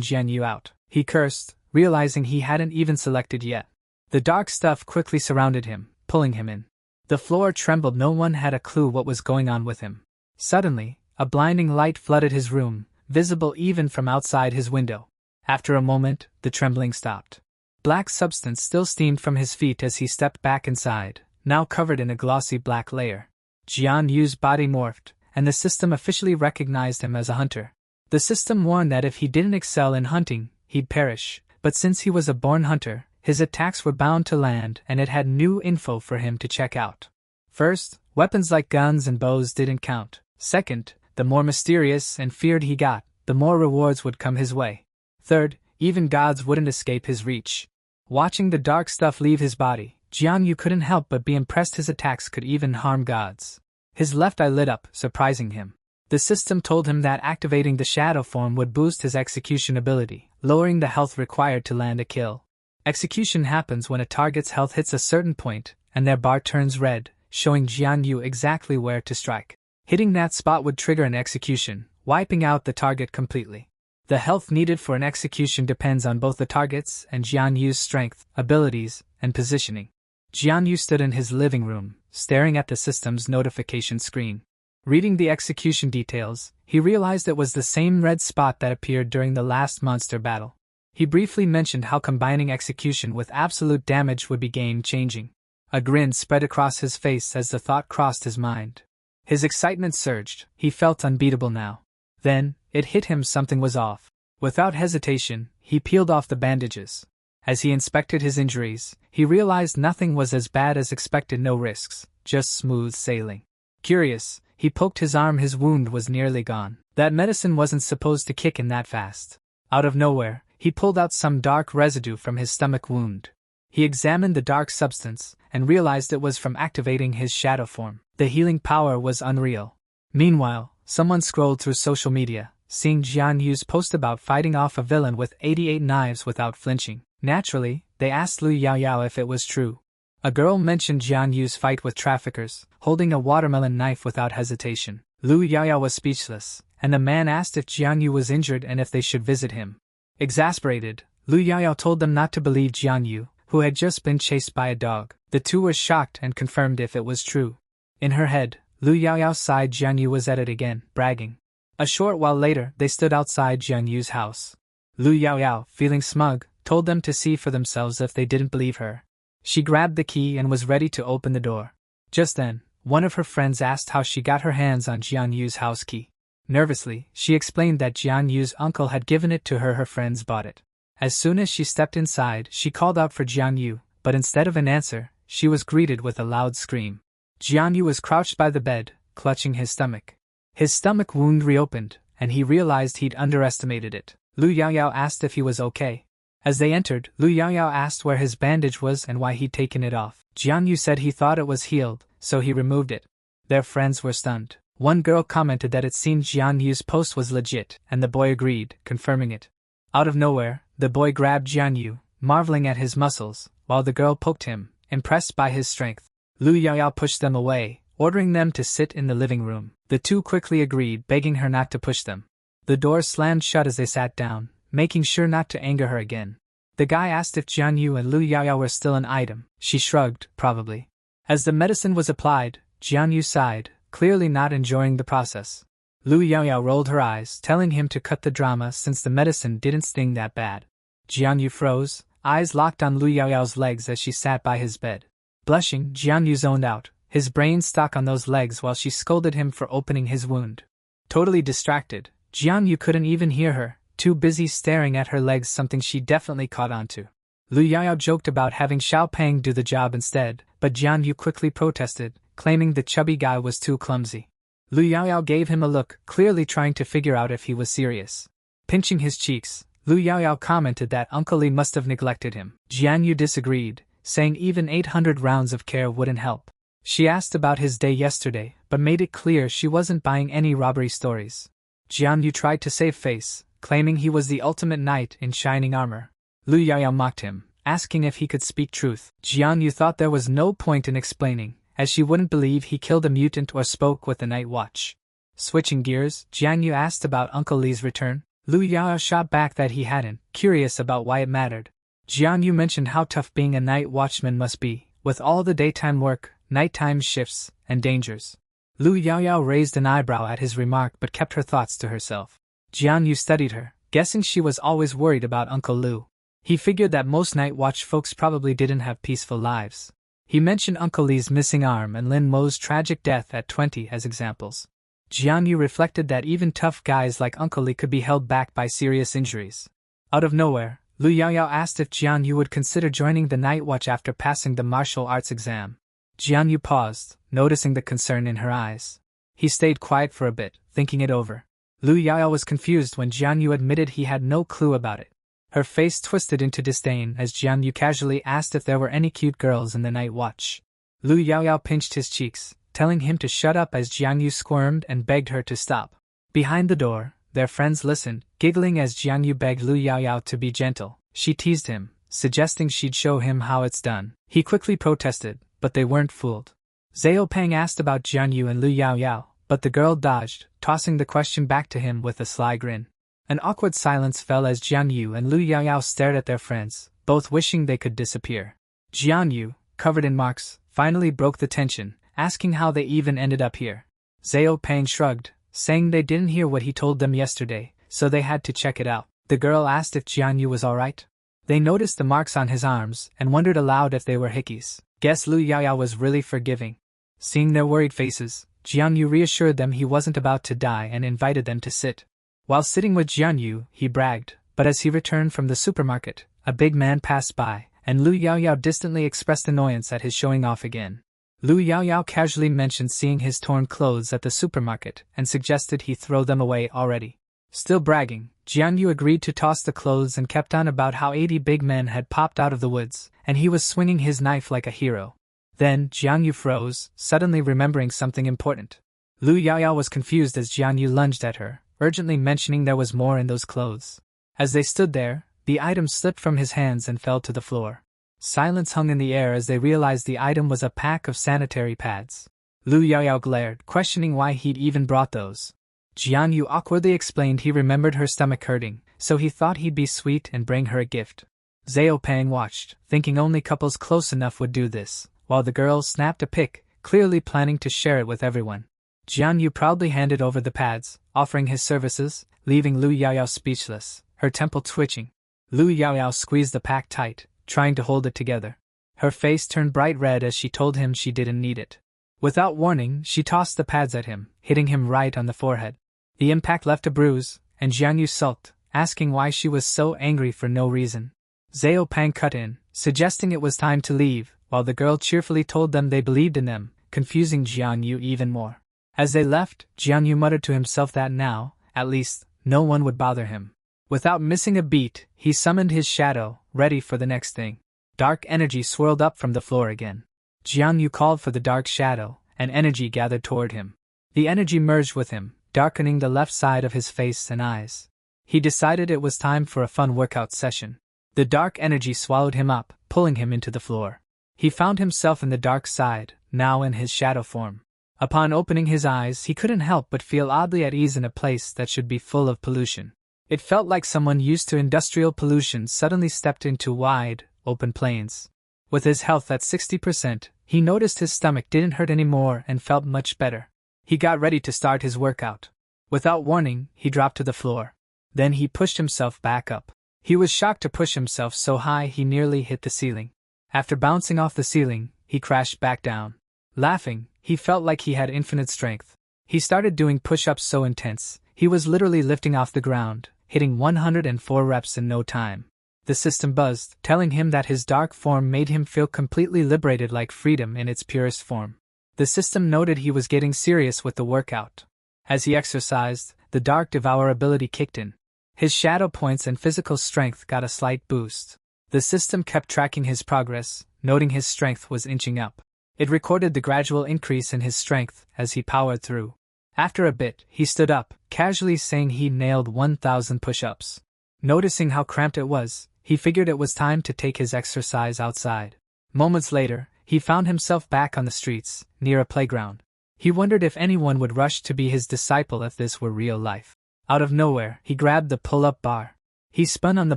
Jianyu out. He cursed, realizing he hadn't even selected yet. The dark stuff quickly surrounded him, pulling him in. The floor trembled. No one had a clue what was going on with him. Suddenly, a blinding light flooded his room, visible even from outside his window. After a moment, the trembling stopped. Black substance still steamed from his feet as he stepped back inside, now covered in a glossy black layer. Jianyu's body morphed, and the system officially recognized him as a hunter. The system warned that if he didn't excel in hunting, he'd perish, but since he was a born hunter, his attacks were bound to land, and it had new info for him to check out. First, weapons like guns and bows didn't count. Second, the more mysterious and feared he got, the more rewards would come his way. Third, even gods wouldn't escape his reach. Watching the dark stuff leave his body, Jianyu couldn't help but be impressed. His attacks could even harm gods. His left eye lit up, surprising him. The system told him that activating the shadow form would boost his execution ability, lowering the health required to land a kill. Execution happens when a target's health hits a certain point, and their bar turns red, showing Jianyu exactly where to strike. Hitting that spot would trigger an execution, wiping out the target completely. The health needed for an execution depends on both the target's and Jianyu's strength, abilities, and positioning. Jianyu stood in his living room, staring at the system's notification screen. Reading the execution details, he realized it was the same red spot that appeared during the last monster battle. He briefly mentioned how combining execution with absolute damage would be game-changing. A grin spread across his face as the thought crossed his mind. His excitement surged. He felt unbeatable now. Then, it hit him. Something was off. Without hesitation, he peeled off the bandages. As he inspected his injuries, he realized nothing was as bad as expected. No risks, just smooth sailing. Curious, he poked his arm. His wound was nearly gone. That medicine wasn't supposed to kick in that fast. Out of nowhere, he pulled out some dark residue from his stomach wound. He examined the dark substance, and realized it was from activating his shadow form. The healing power was unreal. Meanwhile, someone scrolled through social media, seeing Jianyu's post about fighting off a villain with 88 knives without flinching. Naturally, they asked Lu Yaoyao if it was true. A girl mentioned Jianyu's fight with traffickers, holding a watermelon knife without hesitation. Lu Yaoyao was speechless, and the man asked if Jianyu was injured and if they should visit him. Exasperated, Lu Yaoyao told them not to believe Jianyu, who had just been chased by a dog. The two were shocked and confirmed if it was true. In her head, Lu Yaoyao sighed. Jianyu was at it again, bragging. A short while later, they stood outside Jianyu's house. Lu Yaoyao, feeling smug, told them to see for themselves if they didn't believe her. She grabbed the key and was ready to open the door. Just then, one of her friends asked how she got her hands on Jianyu's house key. Nervously, she explained that Jianyu's uncle had given it to her. Her friends bought it. As soon as she stepped inside, she called out for Jianyu, but instead of an answer, she was greeted with a loud scream. Jianyu was crouched by the bed, clutching his stomach. His stomach wound reopened, and he realized he'd underestimated it. Lu Yaoyao asked if he was okay. As they entered, Lu Yaoyao asked where his bandage was and why he'd taken it off. Jianyu said he thought it was healed, so he removed it. Their friends were stunned. One girl commented that it seemed Jianyu's post was legit, and the boy agreed, confirming it. Out of nowhere, the boy grabbed Jianyu, marveling at his muscles, while the girl poked him, impressed by his strength. Lu Yaoyao pushed them away, ordering them to sit in the living room. The two quickly agreed, begging her not to push them. The door slammed shut as they sat down, making sure not to anger her again. The guy asked if Jianyu and Lu Yaoyao were still an item. She shrugged, probably. As the medicine was applied, Jianyu sighed, clearly not enjoying the process. Lu Yaoyao rolled her eyes, telling him to cut the drama since the medicine didn't sting that bad. Jianyu froze, eyes locked on Lu Yaoyao's legs as she sat by his bed. Blushing, Jianyu zoned out, his brain stuck on those legs while she scolded him for opening his wound. Totally distracted, Jianyu couldn't even hear her, too busy staring at her legs, something she definitely caught onto. Lu Yaoyao joked about having Xiao Peng do the job instead, but Jianyu quickly protested, claiming the chubby guy was too clumsy. Lu Yaoyao gave him a look, clearly trying to figure out if he was serious. Pinching his cheeks, Lu Yaoyao commented that Uncle Li must have neglected him. Jianyu disagreed, saying even 800 rounds of care wouldn't help. She asked about his day yesterday, but made it clear she wasn't buying any robbery stories. Jianyu tried to save face, claiming he was the ultimate knight in shining armor. Lu Yaoyao mocked him, asking if he could speak truth. Jianyu thought there was no point in explaining, as she wouldn't believe he killed a mutant or spoke with the Night Watch. Switching gears, Jianyu asked about Uncle Li's return. Lu Yaoyao shot back that he hadn't, curious about why it mattered. Jianyu mentioned how tough being a night watchman must be, with all the daytime work, nighttime shifts, and dangers. Lu Yaoyao raised an eyebrow at his remark but kept her thoughts to herself. Jianyu studied her, guessing she was always worried about Uncle Lu. He figured that most night watch folks probably didn't have peaceful lives. He mentioned Uncle Li's missing arm and Lin Mo's tragic death at 20 as examples. Jianyu reflected that even tough guys like Uncle Li could be held back by serious injuries. Out of nowhere, Lu Yaoyao asked if Jianyu would consider joining the Night Watch after passing the martial arts exam. Jianyu paused, noticing the concern in her eyes. He stayed quiet for a bit, thinking it over. Lu Yaoyao was confused when Jianyu admitted he had no clue about it. Her face twisted into disdain as Jianyu casually asked if there were any cute girls in the Night Watch. Lu Yaoyao pinched his cheeks, telling him to shut up as Jianyu squirmed and begged her to stop. Behind the door, their friends listened, giggling as Jianyu begged Lu Yaoyao to be gentle. She teased him, suggesting she'd show him how it's done. He quickly protested, but they weren't fooled. Zhao Peng asked about Jianyu and Lu Yaoyao, but the girl dodged, tossing the question back to him with a sly grin. An awkward silence fell as Jianyu and Lu Yaoyao stared at their friends, both wishing they could disappear. Jianyu, covered in marks, finally broke the tension, asking how they even ended up here. Zhao Peng shrugged, saying they didn't hear what he told them yesterday, so they had to check it out. The girl asked if Jianyu was alright. They noticed the marks on his arms and wondered aloud if they were hickeys. Guess Lu Yaoyao was really forgiving. Seeing their worried faces, Jianyu reassured them he wasn't about to die and invited them to sit. While sitting with Jianyu, he bragged, but as he returned from the supermarket, a big man passed by, and Lu Yaoyao distantly expressed annoyance at his showing off again. Lu Yaoyao casually mentioned seeing his torn clothes at the supermarket and suggested he throw them away already. Still bragging, Jianyu agreed to toss the clothes and kept on about how 80 big men had popped out of the woods, and he was swinging his knife like a hero. Then, Jianyu froze, suddenly remembering something important. Lu Yaoyao was confused as Jianyu lunged at her, urgently mentioning there was more in those clothes. As they stood there, the item slipped from his hands and fell to the floor. Silence hung in the air as they realized the item was a pack of sanitary pads. Lu Yaoyao glared, questioning why he'd even brought those. Jianyu awkwardly explained he remembered her stomach hurting, so he thought he'd be sweet and bring her a gift. Zhao Peng watched, thinking only couples close enough would do this, while the girl snapped a pic, clearly planning to share it with everyone. Jianyu proudly handed over the pads, offering his services, leaving Lu Yaoyao speechless, her temple twitching. Lu Yaoyao squeezed the pack tight, trying to hold it together. Her face turned bright red as she told him she didn't need it. Without warning, she tossed the pads at him, hitting him right on the forehead. The impact left a bruise, and Jianyu sulked, asking why she was so angry for no reason. Zhao Peng cut in, suggesting it was time to leave, while the girl cheerfully told them they believed in them, confusing Jianyu even more. As they left, Jianyu muttered to himself that now, at least, no one would bother him. Without missing a beat, he summoned his shadow, ready for the next thing. Dark energy swirled up from the floor again. Jianyu called for the dark shadow, and energy gathered toward him. The energy merged with him, darkening the left side of his face and eyes. He decided it was time for a fun workout session. The dark energy swallowed him up, pulling him into the floor. He found himself in the dark side, now in his shadow form. Upon opening his eyes, he couldn't help but feel oddly at ease in a place that should be full of pollution. It felt like someone used to industrial pollution suddenly stepped into wide, open plains. With his health at 60%, he noticed his stomach didn't hurt anymore and felt much better. He got ready to start his workout. Without warning, he dropped to the floor. Then he pushed himself back up. He was shocked to push himself so high he nearly hit the ceiling. After bouncing off the ceiling, he crashed back down. Laughing, he felt like he had infinite strength. He started doing push-ups so intense, he was literally lifting off the ground, hitting 104 reps in no time. The system buzzed, telling him that his dark form made him feel completely liberated, like freedom in its purest form. The system noted he was getting serious with the workout. As he exercised, the Dark Devour ability kicked in. His shadow points and physical strength got a slight boost. The system kept tracking his progress, noting his strength was inching up. It recorded the gradual increase in his strength as he powered through. After a bit, he stood up, casually saying he nailed 1,000 push-ups. Noticing how cramped it was, he figured it was time to take his exercise outside. Moments later, he found himself back on the streets, near a playground. He wondered if anyone would rush to be his disciple if this were real life. Out of nowhere, he grabbed the pull-up bar. He spun on the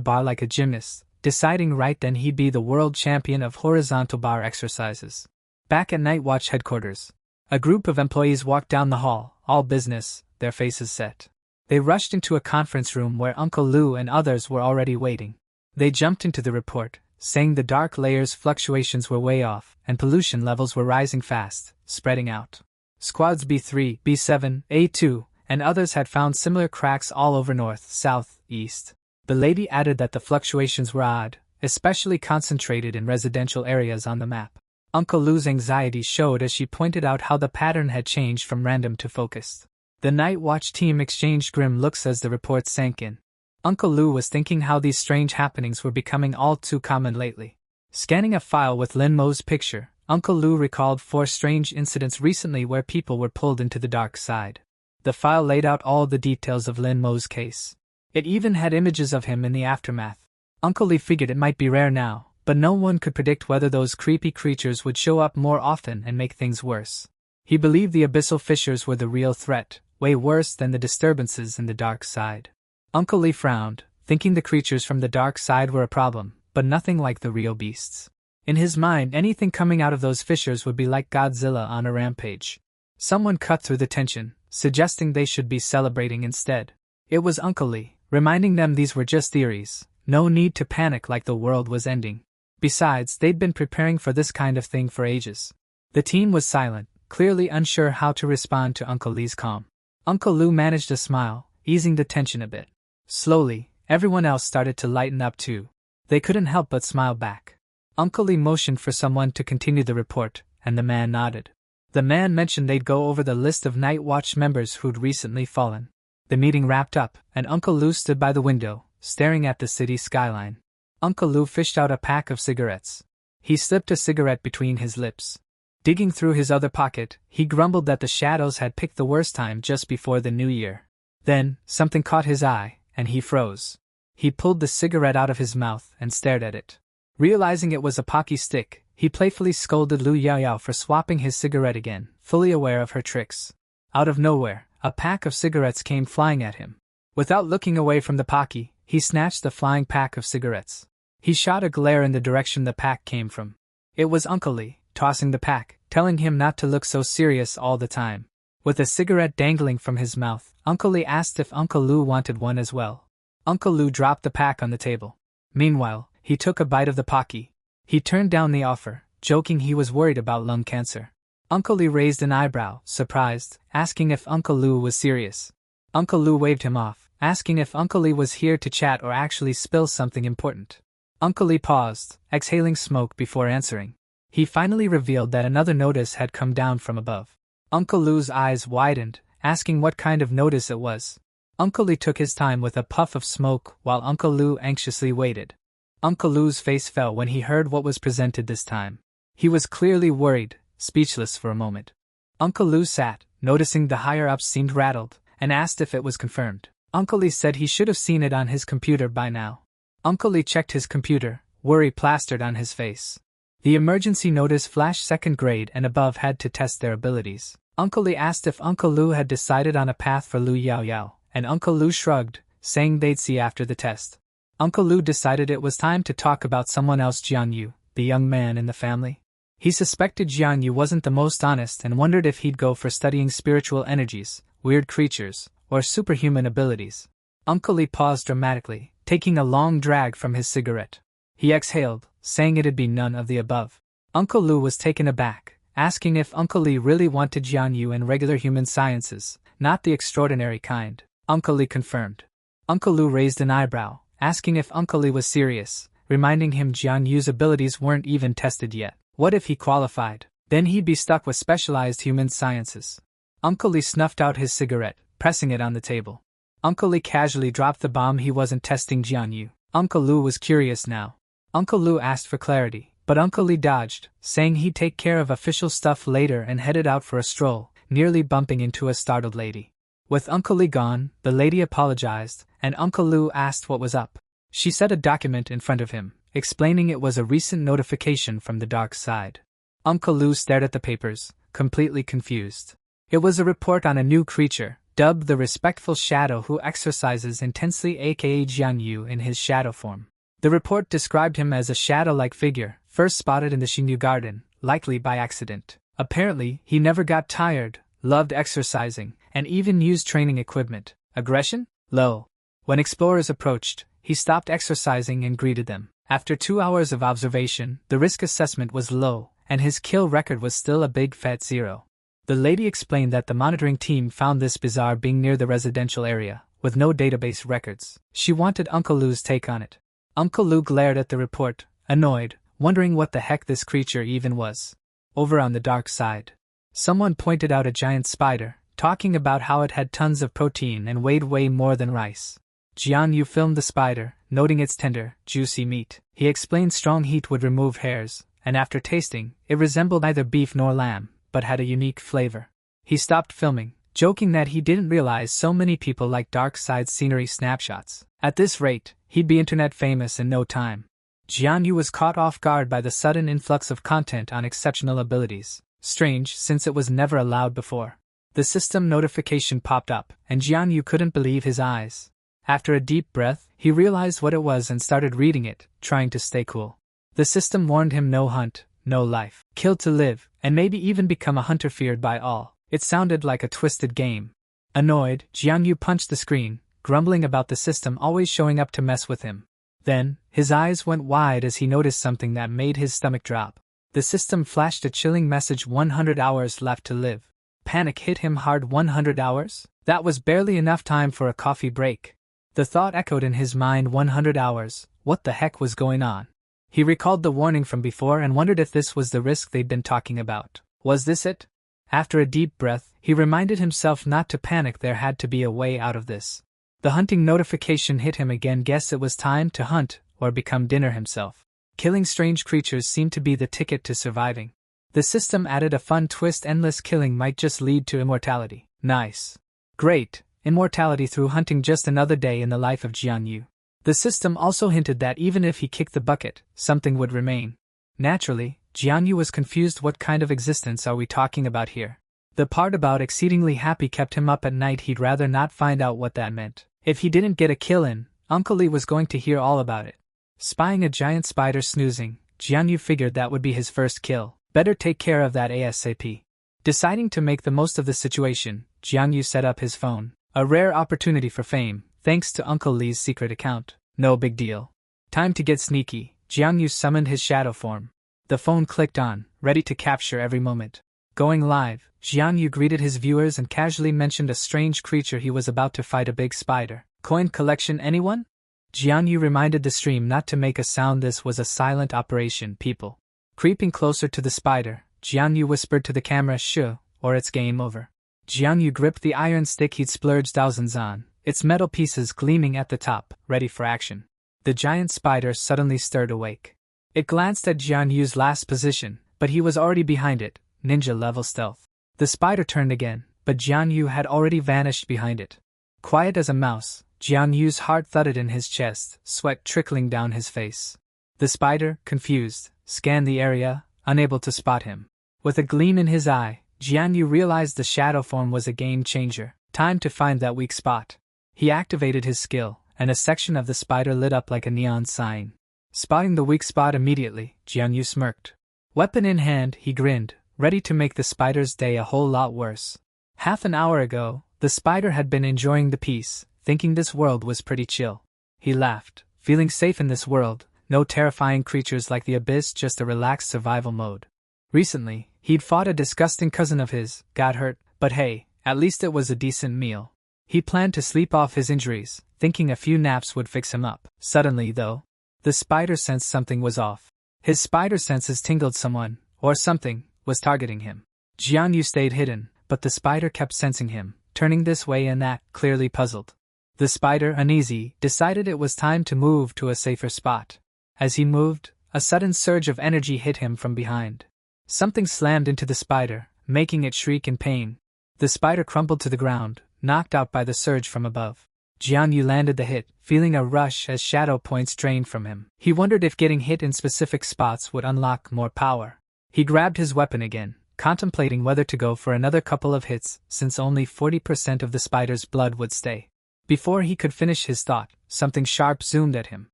bar like a gymnast, deciding right then he'd be the world champion of horizontal bar exercises. Back at Night Watch headquarters, a group of employees walked down the hall, all business, their faces set. They rushed into a conference room where Uncle Lou and others were already waiting. They jumped into the report, saying the dark layers fluctuations were way off, and pollution levels were rising fast, spreading out. Squads B3, B7, A2, and others had found similar cracks all over north, south, east. The lady added that the fluctuations were odd, especially concentrated in residential areas on the map. Uncle Lou's anxiety showed as she pointed out how the pattern had changed from random to focused. The Night Watch team exchanged grim looks as the report sank in. Uncle Lou was thinking how these strange happenings were becoming all too common lately. Scanning a file with Lin Mo's picture, Uncle Lou recalled 4 strange incidents recently where people were pulled into the dark side. The file laid out all the details of Lin Mo's case. It even had images of him in the aftermath. Uncle Lee figured it might be rare now, but no one could predict whether those creepy creatures would show up more often and make things worse. He believed the abyssal fissures were the real threat, way worse than the disturbances in the dark side. Uncle Lee frowned, thinking the creatures from the dark side were a problem, but nothing like the real beasts. In his mind, anything coming out of those fissures would be like Godzilla on a rampage. Someone cut through the tension, suggesting they should be celebrating instead. It was Uncle Lee, reminding them these were just theories, no need to panic like the world was ending. Besides, they'd been preparing for this kind of thing for ages. The team was silent, clearly unsure how to respond to Uncle Lee's calm. Uncle Lou managed a smile, easing the tension a bit. Slowly, everyone else started to lighten up too. They couldn't help but smile back. Uncle Lee motioned for someone to continue the report, and the man nodded. The man mentioned they'd go over the list of Night Watch members who'd recently fallen. The meeting wrapped up, and Uncle Lou stood by the window, staring at the city skyline. Uncle Lou fished out a pack of cigarettes. He slipped a cigarette between his lips. Digging through his other pocket, he grumbled that the shadows had picked the worst time just before the new year. Then, something caught his eye, and he froze. He pulled the cigarette out of his mouth and stared at it. Realizing it was a pocky stick, he playfully scolded Lu Yaoyao for swapping his cigarette again, fully aware of her tricks. Out of nowhere, a pack of cigarettes came flying at him. Without looking away from the pocky, he snatched the flying pack of cigarettes. He shot a glare in the direction the pack came from. It was Uncle Lee, tossing the pack, telling him not to look so serious all the time. With a cigarette dangling from his mouth, Uncle Lee asked if Uncle Lou wanted one as well. Uncle Lou dropped the pack on the table. Meanwhile, he took a bite of the pocky. He turned down the offer, joking he was worried about lung cancer. Uncle Lee raised an eyebrow, surprised, asking if Uncle Lou was serious. Uncle Lou waved him off, asking if Uncle Lee was here to chat or actually spill something important. Uncle Lee paused, exhaling smoke before answering. He finally revealed that another notice had come down from above. Uncle Lou's eyes widened, asking what kind of notice it was. Uncle Lee took his time with a puff of smoke while Uncle Lou anxiously waited. Uncle Lou's face fell when he heard what was presented this time. He was clearly worried, speechless for a moment. Uncle Lou sat, noticing the higher-ups seemed rattled, and asked if it was confirmed. Uncle Lee said he should have seen it on his computer by now. Uncle Lee checked his computer, worry plastered on his face. The emergency notice flashed second grade and above had to test their abilities. Uncle Lee asked if Uncle Lou had decided on a path for Lu Yaoyao, and Uncle Lou shrugged, saying they'd see after the test. Uncle Lou decided it was time to talk about someone else, Jianyu, the young man in the family. He suspected Jianyu wasn't the most honest and wondered if he'd go for studying spiritual energies, weird creatures, or superhuman abilities. Uncle Lee paused dramatically, taking a long drag from his cigarette. He exhaled, saying it'd be none of the above. Uncle Lou was taken aback, asking if Uncle Lee really wanted Jianyu in regular human sciences, not the extraordinary kind. Uncle Lee confirmed. Uncle Lou raised an eyebrow, asking if Uncle Lee was serious, reminding him Jianyu's abilities weren't even tested yet. What if he qualified? Then he'd be stuck with specialized human sciences. Uncle Lee snuffed out his cigarette, pressing it on the table. Uncle Lee casually dropped the bomb. He wasn't testing Jianyu. Uncle Lou was curious now. Uncle Lou asked for clarity, but Uncle Lee dodged, saying he'd take care of official stuff later and headed out for a stroll, nearly bumping into a startled lady. With Uncle Lee gone, the lady apologized, and Uncle Lou asked what was up. She set a document in front of him, explaining it was a recent notification from the dark side. Uncle Lou stared at the papers, completely confused. It was a report on a new creature, dubbed the Respectful Shadow, who exercises intensely, aka Jianyu in his shadow form. The report described him as a shadow-like figure, first spotted in the Xingyu Garden, likely by accident. Apparently, he never got tired, loved exercising, and even used training equipment. Aggression? Low. When explorers approached, he stopped exercising and greeted them. After 2 hours of observation, the risk assessment was low, and his kill record was still a big fat 0. The lady explained that the monitoring team found this bizarre being near the residential area, with no database records. She wanted Uncle Lou's take on it. Uncle Lou glared at the report, annoyed, wondering what the heck this creature even was. Over on the dark side, someone pointed out a giant spider, talking about how it had tons of protein and weighed way more than rice. Jianyu filmed the spider, noting its tender, juicy meat. He explained strong heat would remove hairs, and after tasting, it resembled neither beef nor lamb, but had a unique flavor. He stopped filming, joking that he didn't realize so many people like dark side scenery snapshots. At this rate, he'd be internet famous in no time. Jianyu was caught off guard by the sudden influx of content on exceptional abilities. Strange, since it was never allowed before. The system notification popped up, and Jianyu couldn't believe his eyes. After a deep breath, he realized what it was and started reading it, trying to stay cool. The system warned him no hunt, no life, kill to live, and maybe even become a hunter feared by all. It sounded like a twisted game. Annoyed, Jianyu punched the screen, grumbling about the system always showing up to mess with him. Then, his eyes went wide as he noticed something that made his stomach drop. The system flashed a chilling message: 100 hours left to live. Panic hit him hard. 100 hours? That was barely enough time for a coffee break. The thought echoed in his mind: 100 hours, what the heck was going on? He recalled the warning from before and wondered if this was the risk they'd been talking about. Was this it? After a deep breath, he reminded himself not to panic. There had to be a way out of this. The hunting notification hit him again. Guess it was time to hunt, or become dinner himself. Killing strange creatures seemed to be the ticket to surviving. The system added a fun twist: endless killing might just lead to immortality. Nice. Great, immortality through hunting, just another day in the life of Jianyu. The system also hinted that even if he kicked the bucket, something would remain. Naturally, Jianyu was confused. What kind of existence are we talking about here? The part about exceedingly happy kept him up at night. He'd rather not find out what that meant. If he didn't get a kill in, Uncle Lee was going to hear all about it. Spying a giant spider snoozing, Jianyu figured that would be his first kill. Better take care of that ASAP. Deciding to make the most of the situation, Jianyu set up his phone. A rare opportunity for fame, thanks to Uncle Lee's secret account. No big deal. Time to get sneaky. Jianyu summoned his shadow form. The phone clicked on, ready to capture every moment. Going live, Jianyu greeted his viewers and casually mentioned a strange creature he was about to fight: a big spider. Coin collection, anyone? Jianyu reminded the stream not to make a sound. This was a silent operation, people. Creeping closer to the spider, Jianyu whispered to the camera, "Shh, or it's game over." Jianyu gripped the iron stick he'd splurged thousands on, its metal pieces gleaming at the top, ready for action. The giant spider suddenly stirred awake. It glanced at Jianyu's last position, but he was already behind it, ninja-level stealth. The spider turned again, but Jianyu had already vanished behind it. Quiet as a mouse, Jianyu's heart thudded in his chest, sweat trickling down his face. The spider, confused, scanned the area, unable to spot him. With a gleam in his eye, Jianyu realized the shadow form was a game changer. Time to find that weak spot. He activated his skill, and a section of the spider lit up like a neon sign. Spotting the weak spot immediately, Jianyu smirked. Weapon in hand, he grinned, ready to make the spider's day a whole lot worse. Half an hour ago, the spider had been enjoying the peace, thinking this world was pretty chill. He laughed, feeling safe in this world, no terrifying creatures like the abyss, just a relaxed survival mode. Recently, he'd fought a disgusting cousin of his, got hurt, but hey, at least it was a decent meal. He planned to sleep off his injuries, thinking a few naps would fix him up. Suddenly, though, the spider sensed something was off. His spider senses tingled. Someone, or something, was targeting him. Jianyu stayed hidden, but the spider kept sensing him, turning this way and that, clearly puzzled. The spider, uneasy, decided it was time to move to a safer spot. As he moved, A sudden surge of energy hit him from behind. Something slammed into the spider, making it shriek in pain. The spider crumpled to the ground, knocked out by the surge from above. Jianyu landed the hit, feeling a rush as shadow points drained from him. He wondered if getting hit in specific spots would unlock more power. He grabbed his weapon again, contemplating whether to go for another couple of hits, since only 40% of the spider's blood would stay. Before he could finish his thought, something sharp zoomed at him.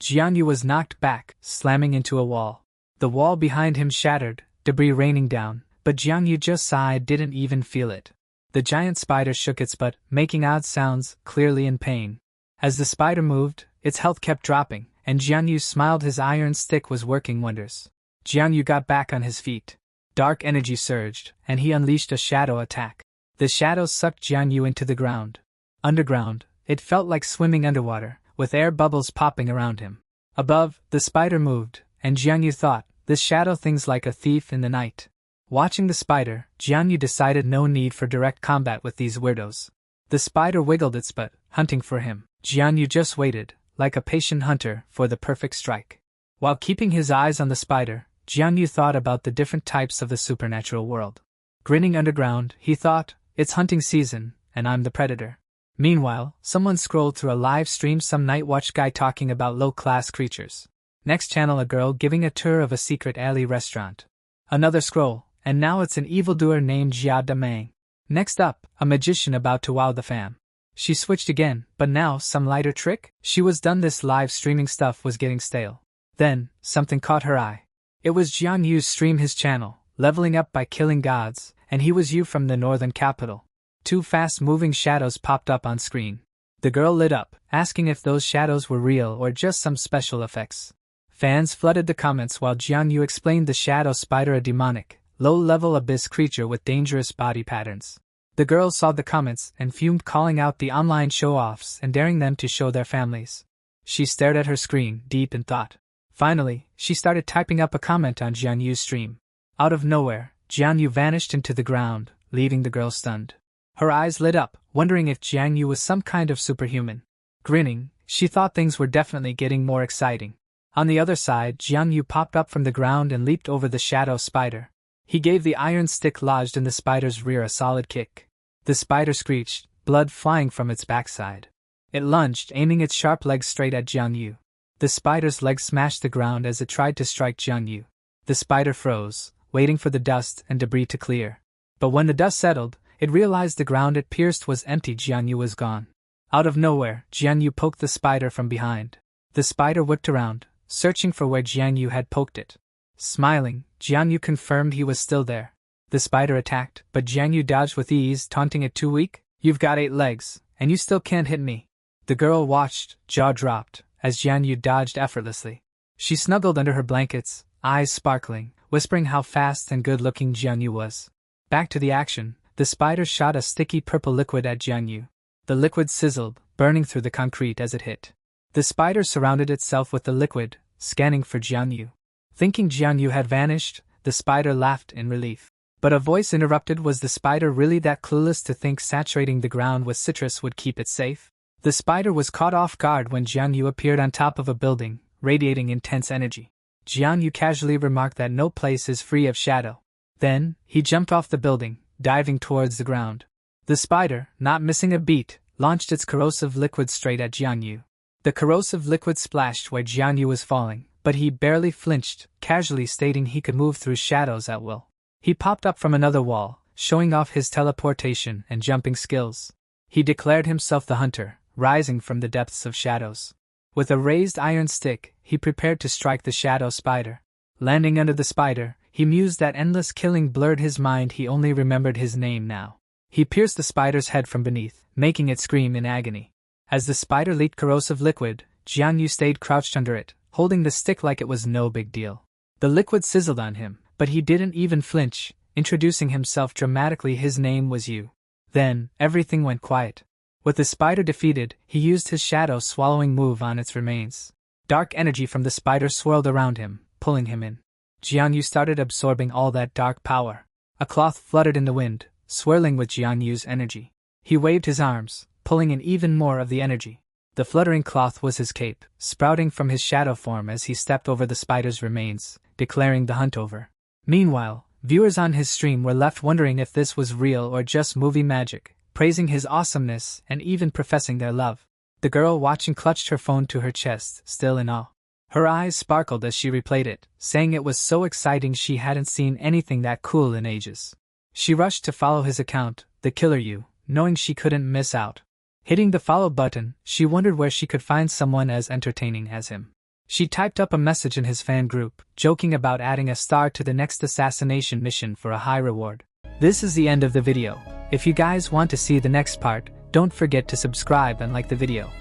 Jianyu was knocked back, slamming into a wall. The wall behind him shattered, debris raining down, but Jianyu just sighed, didn't even feel it. The giant spider shook its butt, making odd sounds, clearly in pain. As the spider moved, its health kept dropping, and Jianyu smiled. His iron stick was working wonders. Jianyu got back on his feet. Dark energy surged, and he unleashed a shadow attack. The shadows sucked Jianyu into the ground. Underground, it felt like swimming underwater, with air bubbles popping around him. Above, the spider moved, and Jianyu thought, this shadow thing's like a thief in the night. Watching the spider, Jianyu decided no need for direct combat with these weirdos. The spider wiggled its butt, hunting for him. Jianyu just waited, like a patient hunter, for the perfect strike. While keeping his eyes on the spider, Jianyu thought about the different types of the supernatural world. Grinning underground, he thought, it's hunting season, and I'm the predator. Meanwhile, someone scrolled through a live stream, some night watch guy talking about low-class creatures. Next channel, a girl giving a tour of a secret alley restaurant. Another scroll, and now it's an evildoer named Jia Damang. Next up, a magician about to wow the fam. She switched again, but now some lighter trick? She was done. This live streaming stuff was getting stale. Then, something caught her eye. It was Jianyu's stream, his channel, leveling up by killing gods, and he was you from the northern capital. Two fast-moving shadows popped up on screen. The girl lit up, asking if those shadows were real or just some special effects. Fans flooded the comments while Jianyu explained the shadow spider, a demonic, low-level abyss creature with dangerous body patterns. The girl saw the comments and fumed, calling out the online show-offs and daring them to show their families. She stared at her screen, deep in thought. Finally, she started typing up a comment on Jianyu's stream. Out of nowhere, Jianyu vanished into the ground, leaving the girl stunned. Her eyes lit up, wondering if Jianyu was some kind of superhuman. Grinning, she thought things were definitely getting more exciting. On the other side, Jianyu popped up from the ground and leaped over the shadow spider. He gave the iron stick lodged in the spider's rear a solid kick. The spider screeched, blood flying from its backside. It lunged, aiming its sharp legs straight at Jianyu. The spider's legs smashed the ground as it tried to strike Jianyu. The spider froze, waiting for the dust and debris to clear. But when the dust settled, it realized the ground it pierced was empty. Jianyu was gone. Out of nowhere, Jianyu poked the spider from behind. The spider whipped around, searching for where Jianyu had poked it. Smiling, Jianyu confirmed he was still there. The spider attacked, but Jianyu dodged with ease, taunting it, too weak? You've got 8 legs, and you still can't hit me. The girl watched, jaw dropped, as Jianyu dodged effortlessly. She snuggled under her blankets, eyes sparkling, whispering how fast and good-looking Jianyu was. Back to the action, the spider shot a sticky purple liquid at Jianyu. The liquid sizzled, burning through the concrete as it hit. The spider surrounded itself with the liquid, scanning for Jianyu. Thinking Jianyu had vanished, the spider laughed in relief. But a voice interrupted. Was the spider really that clueless to think saturating the ground with citrus would keep it safe? The spider was caught off guard when Jianyu appeared on top of a building, radiating intense energy. Jianyu casually remarked that no place is free of shadow. Then, he jumped off the building, diving towards the ground. The spider, not missing a beat, launched its corrosive liquid straight at Jianyu. The corrosive liquid splashed where Jianyu was falling, but he barely flinched, casually stating he could move through shadows at will. He popped up from another wall, showing off his teleportation and jumping skills. He declared himself the hunter, rising from the depths of shadows. With a raised iron stick, he prepared to strike the shadow spider. Landing under the spider, he mused that endless killing blurred his mind. He only remembered his name now. He pierced the spider's head from beneath, making it scream in agony. As the spider leaked corrosive liquid, Jianyu stayed crouched under it, holding the stick like it was no big deal. The liquid sizzled on him, but he didn't even flinch, introducing himself dramatically. His name was Yu. Then, everything went quiet. With the spider defeated, he used his shadow swallowing move on its remains. Dark energy from the spider swirled around him, pulling him in. Jianyu started absorbing all that dark power. A cloth fluttered in the wind, swirling with Jianyu's energy. He waved his arms, pulling in even more of the energy. The fluttering cloth was his cape, sprouting from his shadow form as he stepped over the spider's remains, declaring the hunt over. Meanwhile, viewers on his stream were left wondering if this was real or just movie magic, praising his awesomeness and even professing their love. The girl watching clutched her phone to her chest, still in awe. Her eyes sparkled as she replayed it, saying it was so exciting she hadn't seen anything that cool in ages. She rushed to follow his account, The Killer You, knowing she couldn't miss out. Hitting the follow button, she wondered where she could find someone as entertaining as him. She typed up a message in his fan group, joking about adding a star to the next assassination mission for a high reward. This is the end of the video. If you guys want to see the next part, don't forget to subscribe and like the video.